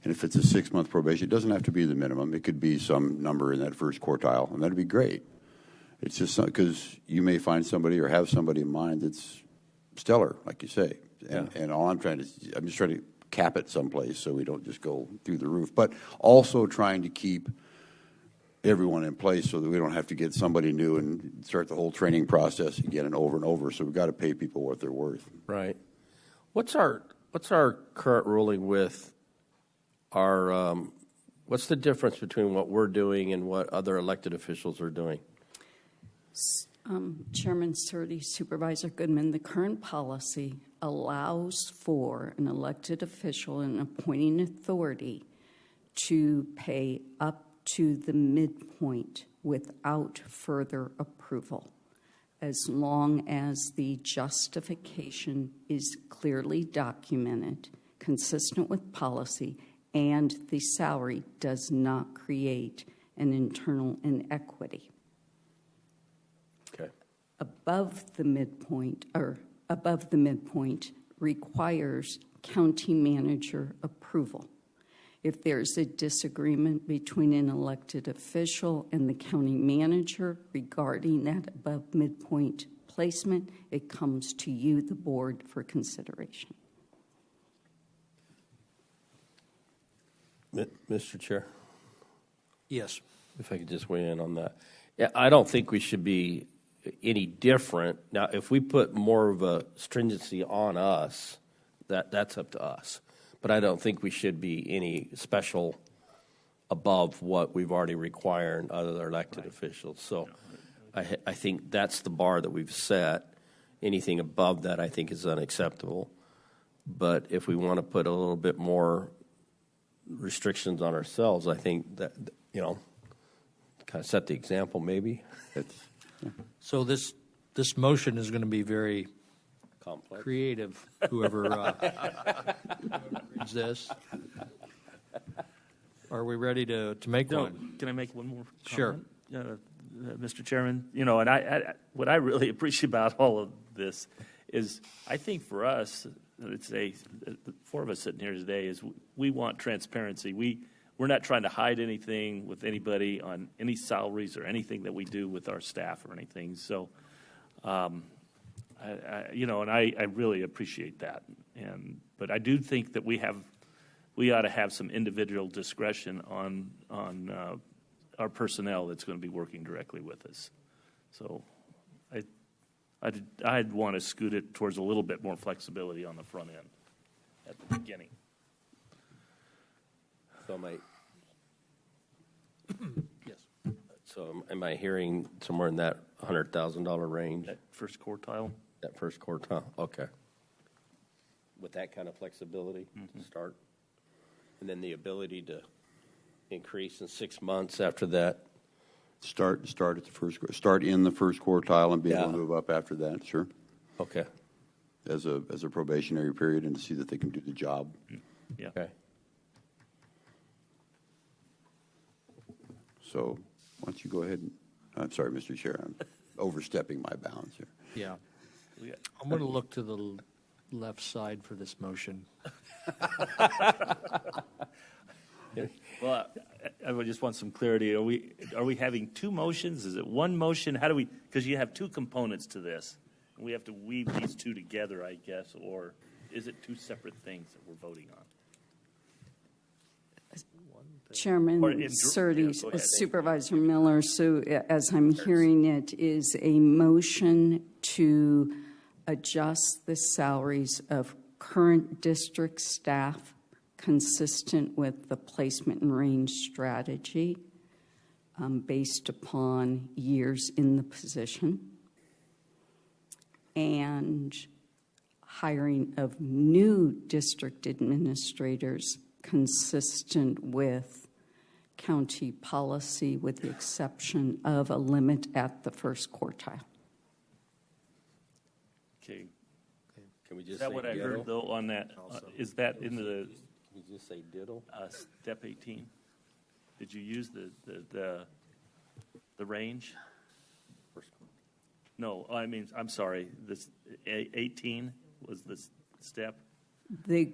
And if it's a 6-month probation, it doesn't have to be the minimum. It could be some number in that first quartile, and that'd be great. It's just because you may find somebody or have somebody in mind that's stellar, like you say. And all I'm just trying to cap it someplace so we don't just go through the roof. But also trying to keep everyone in place so that we don't have to get somebody new and start the whole training process again and over. So we've got to pay people what they're worth. Right. What's our current ruling with our? What's the difference between what we're doing and what other elected officials are doing? Chairman Surdy, Supervisor Goodman, the current policy allows for an elected official and appointing authority to pay up to the midpoint without further approval, as long as the justification is clearly documented, consistent with policy, and the salary does not create an internal inequity. Okay. Above the midpoint requires county manager approval. If there's a disagreement between an elected official and the county manager regarding that above midpoint placement, it comes to you, the board, for consideration. Mr. Chair? Yes. If I could just weigh in on that. Yeah, I don't think we should be any different. Now, if we put more of a stringency on us, that's up to us. But I don't think we should be any special above what we've already required other elected officials. So I think that's the bar that we've set. anything above that I think is unacceptable. But if we want to put a little bit more restrictions on ourselves, I think that, kind of set the example maybe. So this motion is going to be very complex, creative, whoever reads this. Are we ready to make one? Can I make one more Sure. comment? Mr. Chairman, and I what I really appreciate about all of this is I think for us, the four of us sitting here today, is we want transparency. We're not trying to hide anything with anybody on any salaries or anything that we do with our staff or anything. So, I really appreciate that. But I do think that we ought to have some individual discretion on our personnel that's going to be working directly with us. So I'd want to scoot it towards a little bit more flexibility on the front end at the beginning. So Yes. So am I hearing somewhere in that $100,000 range? That first quartile? That first quartile, okay. With that kind of flexibility to start? And then the ability to increase in 6 months after that? Start at start in the first quartile and be able to move up after that, sure. Okay. As a probationary period and to see that they can do the job. Yeah. Okay. So why don't you go ahead and, I'm sorry, Mr. Chair, I'm overstepping my bounds here. Yeah. I'm going to look to the left side for this motion. Well, I would just want some clarity. Are we having two motions? Is it one motion? How do we? Because you have two components to this. We have to weave these two together, I guess, or is it two separate things that we're voting on? Chairman Surtees, Supervisor Miller, so as I'm hearing it, is a motion to adjust the salaries of current district staff consistent with the placement and range strategy based upon years in the position, and hiring of new district administrators consistent with county policy, with the exception of a limit at the first quartile. Okay. Can we just Is that say what I ditto? heard, though, on that? Is that in the Can you just say diddle? step 18? Did you use the range? No, I mean, I'm sorry. This 18 was the step. The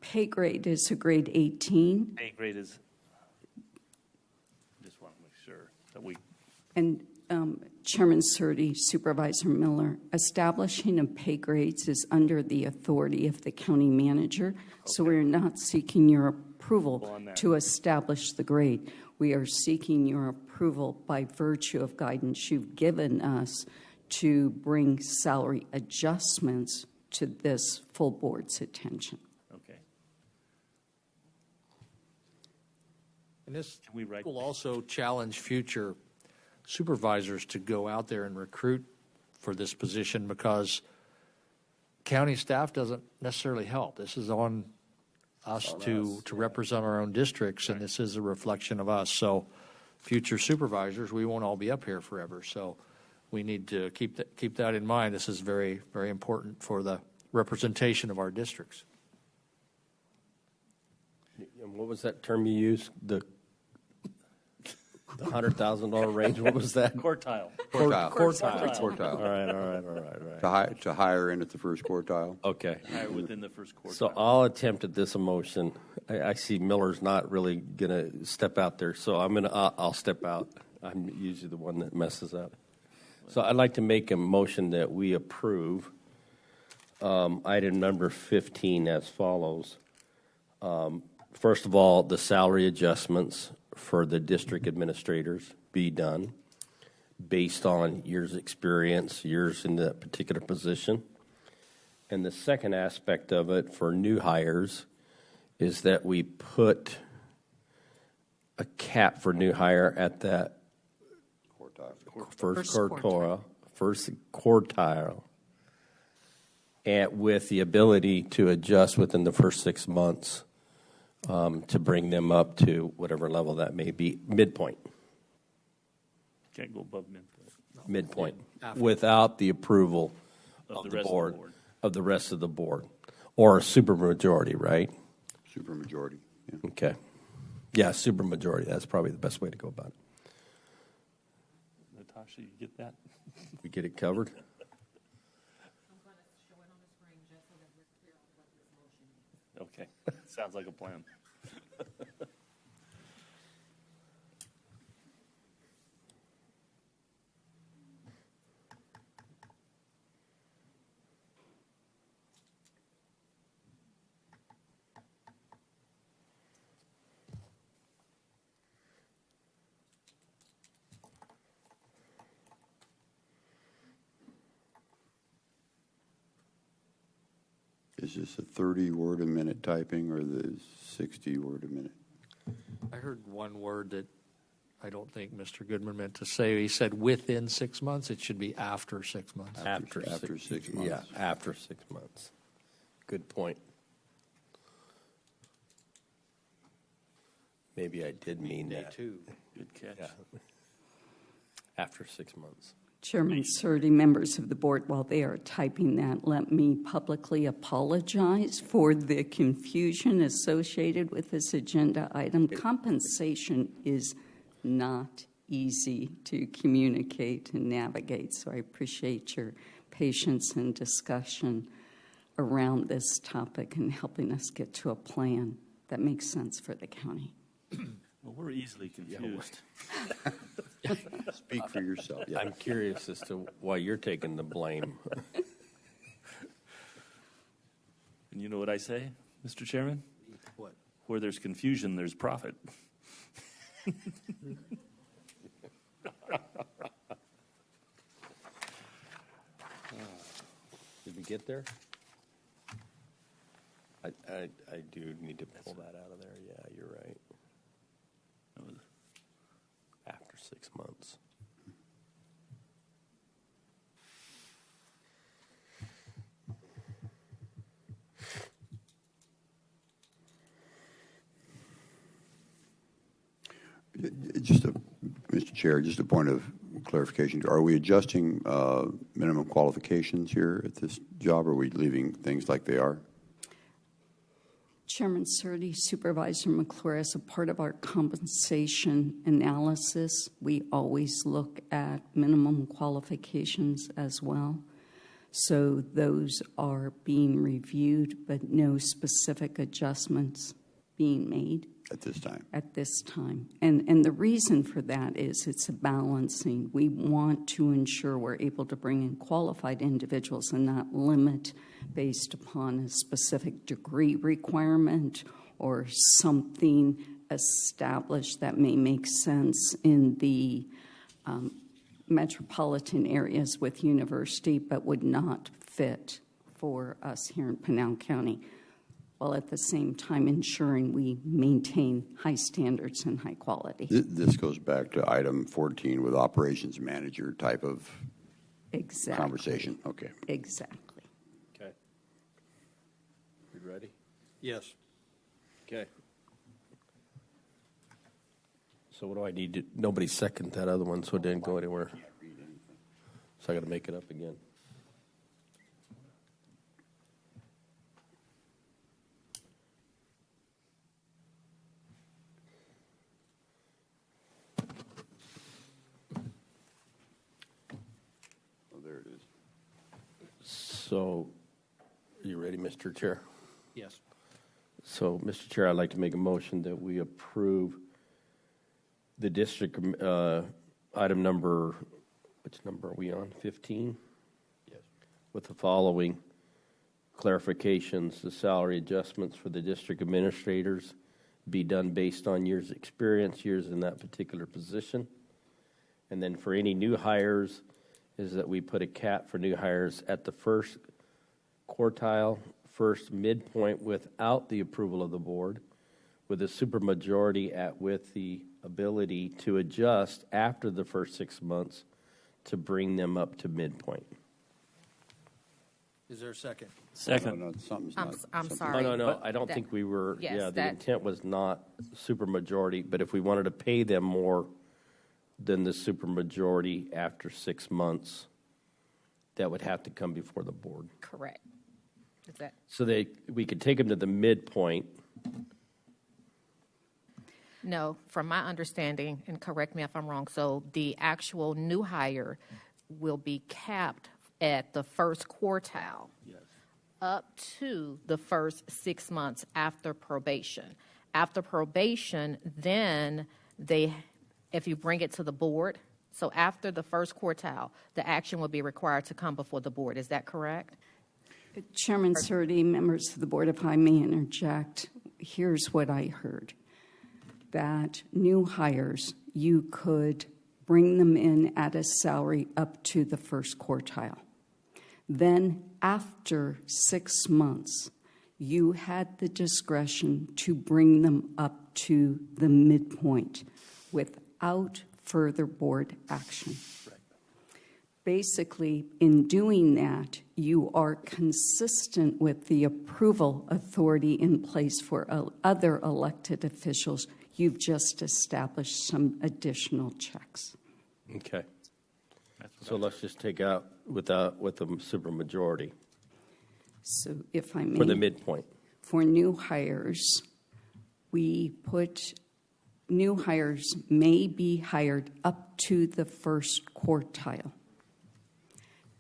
pay grade is a grade 18. Pay grade is. Just want to make sure that we. And Chairman Surtees, Supervisor Miller, establishing of pay grades is under the authority of the county manager. Okay. So we're not seeking your approval to establish the grade. We are seeking your approval by virtue of guidance you've given us to bring salary adjustments to this full board's attention. Okay. And this will also challenge future supervisors to go out there and recruit for this position, because county staff doesn't necessarily help. This is on us to represent our own districts, and this is a reflection of us. So future supervisors, we won't all be up here forever. So we need to keep that in mind. This is very, very important for the representation of our districts. And what was that term you used? The $100,000 range. What was that? Quartile. Quartile. All right. To hire in at the first quartile. Okay. Hire within the first quartile. So I'll attempt at this motion. I see Miller's not really going to step out there, so I'll step out. I'm usually the one that messes up. So I'd like to make a motion that we approve item number 15 as follows. First of all, the salary adjustments for the district administrators be done based on years' experience, years in that particular position. And the second aspect of it for new hires is that we put a cap for new hire at that first quartile, and with the ability to adjust within the first 6 months to bring them up to whatever level that may be, midpoint. Can't go above midpoint. Midpoint, After. without the approval of the board, of the rest of the board, or a supermajority, right? Supermajority, yeah. Okay. Yeah, supermajority, that's probably the best way to go about it. Natasha, you get that? We get it covered? Okay, sounds like a plan. Is this a 30-word a minute typing or the 60-word a minute? I heard one word that I don't think Mr. Goodman meant to say. He said within 6 months. It should be after 6 months. After 6 months. Yeah, after 6 months. Good point. Maybe I did mean Day that. 2. Good catch. Yeah. After 6 months. Chairman Surdy, members of the board, while they are typing that, let me publicly apologize for the confusion associated with this agenda item. Compensation is not easy to communicate and navigate, so I appreciate your patience and discussion around this topic and helping us get to a plan that makes sense for the county. Well, we're easily confused. Speak for yourself. Yeah. I'm curious as to why you're taking the blame. And you know what I say, Mr. Chairman? What? Where there's confusion, there's profit. Did we get there? I do need to pull that out of there. Yeah, you're right. After 6 months. Mr. Chair, just a point of clarification. Are we adjusting minimum qualifications here at this job, or are we leaving things like they are? Chairman Surdy, Supervisor McClure, as a part of our compensation analysis, we always look at minimum qualifications as well. So those are being reviewed, but no specific adjustments being made. At this time? At this time. And the reason for that is it's a balancing. We want to ensure we're able to bring in qualified individuals and not limit based upon a specific degree requirement or something established that may make sense in the metropolitan areas with university but would not fit for us here in Pinal County, while at the same time ensuring we maintain high standards and high quality. This goes back to item 14 with operations manager type of conversation. Okay. Exactly. Okay. You ready? Yes. Okay. So what do I need to, nobody seconded that other one, so it didn't go anywhere. So I got to make it up again. There it is. So, are you ready, Mr. Chair? Yes. So, Mr. Chair, I'd like to make a motion that we approve the district item number, which number are we on, 15? Yes. With the following clarifications: the salary adjustments for the district administrators be done based on years' experience, years in that particular position. And then for any new hires, is that we put a cap for new hires at the first quartile, first midpoint without the approval of the board, with a supermajority with the ability to adjust after the first 6 months to bring them up to midpoint. Is there a second? Second. No, something's I'm, not. I'm something- sorry. No, but I don't that- think we were, Yes, yeah, the that- intent was not supermajority, but if we wanted to pay them more than the supermajority after 6 months, that would have to come before the board. Correct. Is that? So we could take them to the midpoint. No, from my understanding, and correct me if I'm wrong, so the actual new hire will be capped at the first quartile up to the first 6 months after probation. After probation, then if you bring it to the board, so after the first quartile, the action will be required to come before the board. Is that correct? Chairman Surdy, members of the board, if I may interject, here's what I heard. That new hires, you could bring them in at a salary up to the first quartile. Then after 6 months, you had the discretion to bring them up to the midpoint without further board action. Basically, in doing that, you are consistent with the approval authority in place for other elected officials. You've just established some additional checks. Okay. So let's just take out with a supermajority. So if I may. For the midpoint. For new hires, we put new hires may be hired up to the first quartile.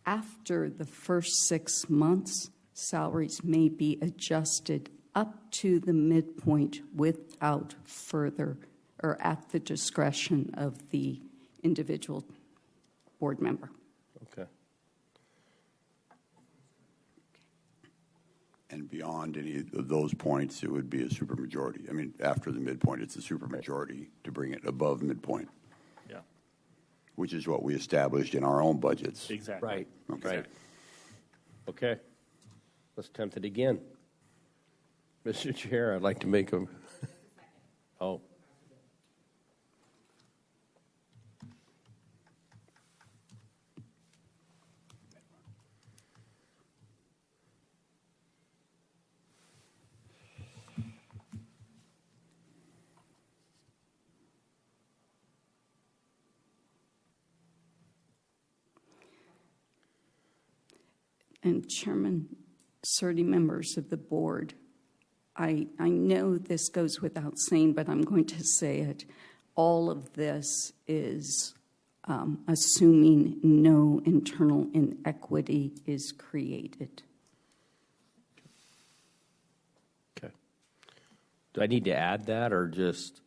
After the first 6 months, salaries may be adjusted up to the midpoint without further, or at the discretion of the individual board member. Okay. And beyond any of those points, it would be a supermajority. I mean, after the midpoint, it's a supermajority to bring it above midpoint. Yeah. Which is what we established in our own budgets. Exactly. Right. Okay. Right. Okay. Let's attempt it again. Mr. Chair, I'd like to make a. Oh. And Chairman Surdy, members of the board, I know this goes without saying, but I'm going to say it. All of this is assuming no internal inequity is created. Okay. Do I need to add that, or just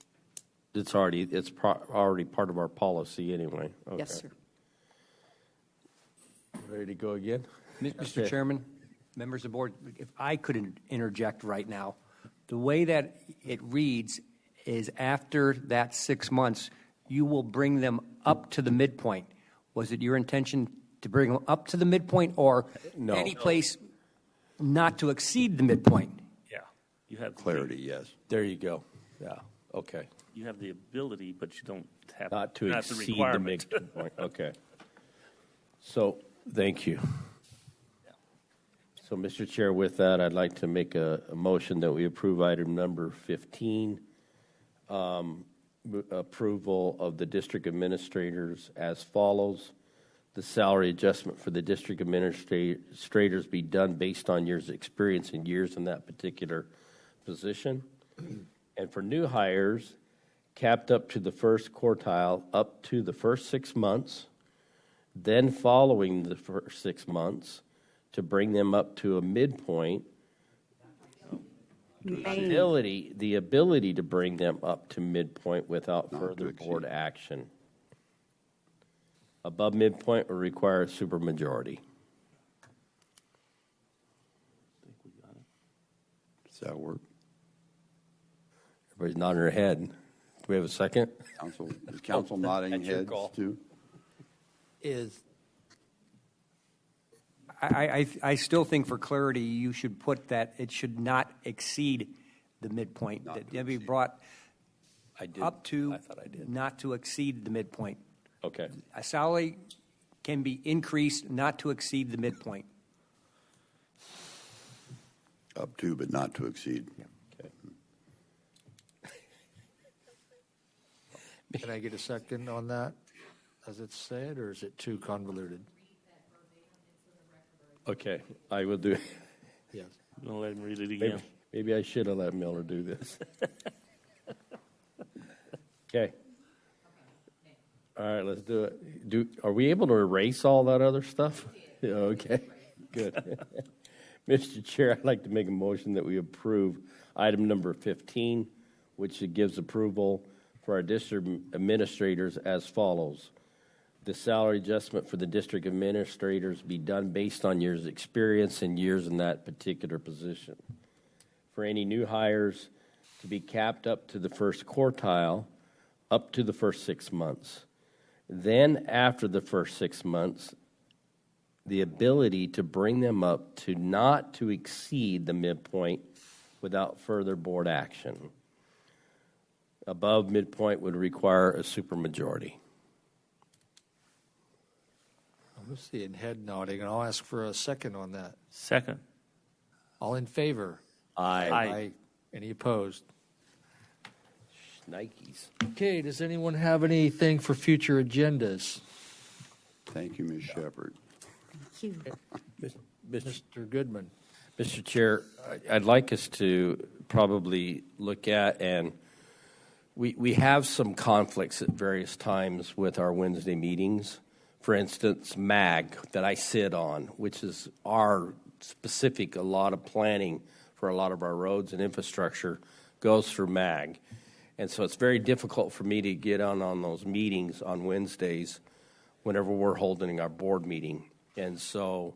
it's already part of our policy anyway? Okay. Yes, sir. Ready to go again? Mr. Okay. Chairman, members of the board, if I could interject right now, the way that it reads is after that 6 months, you will bring them up to the midpoint. Was it your intention to bring them up to the midpoint, or No. any place not to exceed the midpoint? Yeah. You have Clarity, yes. There you go. Yeah. Okay. You have the ability, but you don't have Not to the exceed the requirement. midpoint. Okay. So, thank you. So, Mr. Chair, with that, I'd like to make a motion that we approve item number 15, approval of the district administrators as follows. The salary adjustment for the district administrators be done based on years' experience and years in that particular position. And for new hires, capped up to the first quartile, up to the first 6 months, then following the first 6 months, to bring them up to a midpoint, the ability to bring them up to midpoint without further board action. Above midpoint will require a supermajority. Does that work? Everybody's nodding their head. Do we have a second? Is council nodding That's your heads call. too? I still think for clarity, you should put that it should not exceed the midpoint. That be brought up to, I thought I did. not to exceed the midpoint. Okay. A salary can be increased not to exceed the midpoint. Up to, but not to exceed. Can I get a second on that, as it's said, or is it too convoluted? Okay, I will do. Yes. I'm going to let him read it again. Maybe I should have let Miller do this. Okay. All right, let's do it. Are we able to erase all that other stuff? Yeah, okay, good. Mr. Chair, I'd like to make a motion that we approve item number 15, which gives approval for our district administrators as follows. The salary adjustment for the district administrators be done based on years' experience and years in that particular position. For any new hires to be capped up to the first quartile, up to the first 6 months. Then after the first 6 months, the ability to bring them up to not to exceed the midpoint without further board action. Above midpoint would require a supermajority. I'm seeing head nodding, and I'll ask for a second on that. Second. All in favor? Aye. Any opposed? Nikes. Okay, does anyone have anything for future agendas? Thank you, Ms. Shepherd. Mr. Goodman. Mr. Chair, I'd like us to probably look at, and we have some conflicts at various times with our Wednesday meetings. For instance, MAG that I sit on, which is our specific, a lot of planning for a lot of our roads and infrastructure goes through MAG. And so it's very difficult for me to get on those meetings on Wednesdays whenever we're holding our board meeting. And so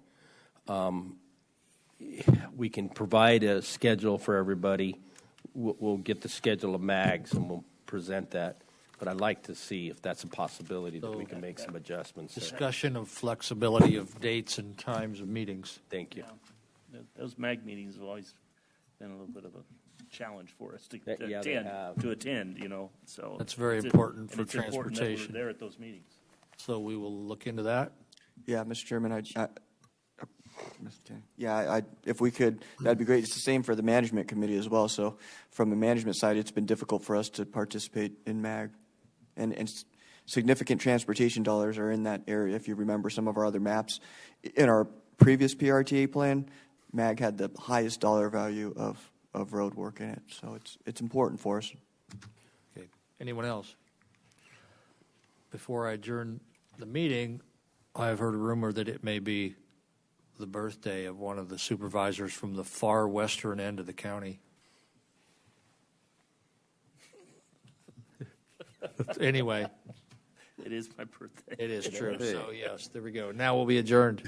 we can provide a schedule for everybody. We'll get the schedule of MAGs and we'll present that. But I'd like to see if that's a possibility that we can make some adjustments. Discussion of flexibility of dates and times of meetings. Thank you. Yeah. Those MAG meetings have always been a little bit of a challenge for us to attend, you know. So that's very important for it's important that transportation. we're there at those meetings. So we will look into that. Yeah, Mr. Chairman, if we could, that'd be great. It's the same for the management committee as well. So from the management side, it's been difficult for us to participate in MAG. And significant transportation dollars are in that area. If you remember some of our other maps, in our previous PRTA plan, MAG had the highest dollar value of road work in it. So it's important for us. Okay. Anyone else? Before I adjourn the meeting, I've heard a rumor that it may be the birthday of one of the supervisors from the far western end of the county. Anyway. It is my birthday. It is true. So, yes, there we go. Now we'll be adjourned.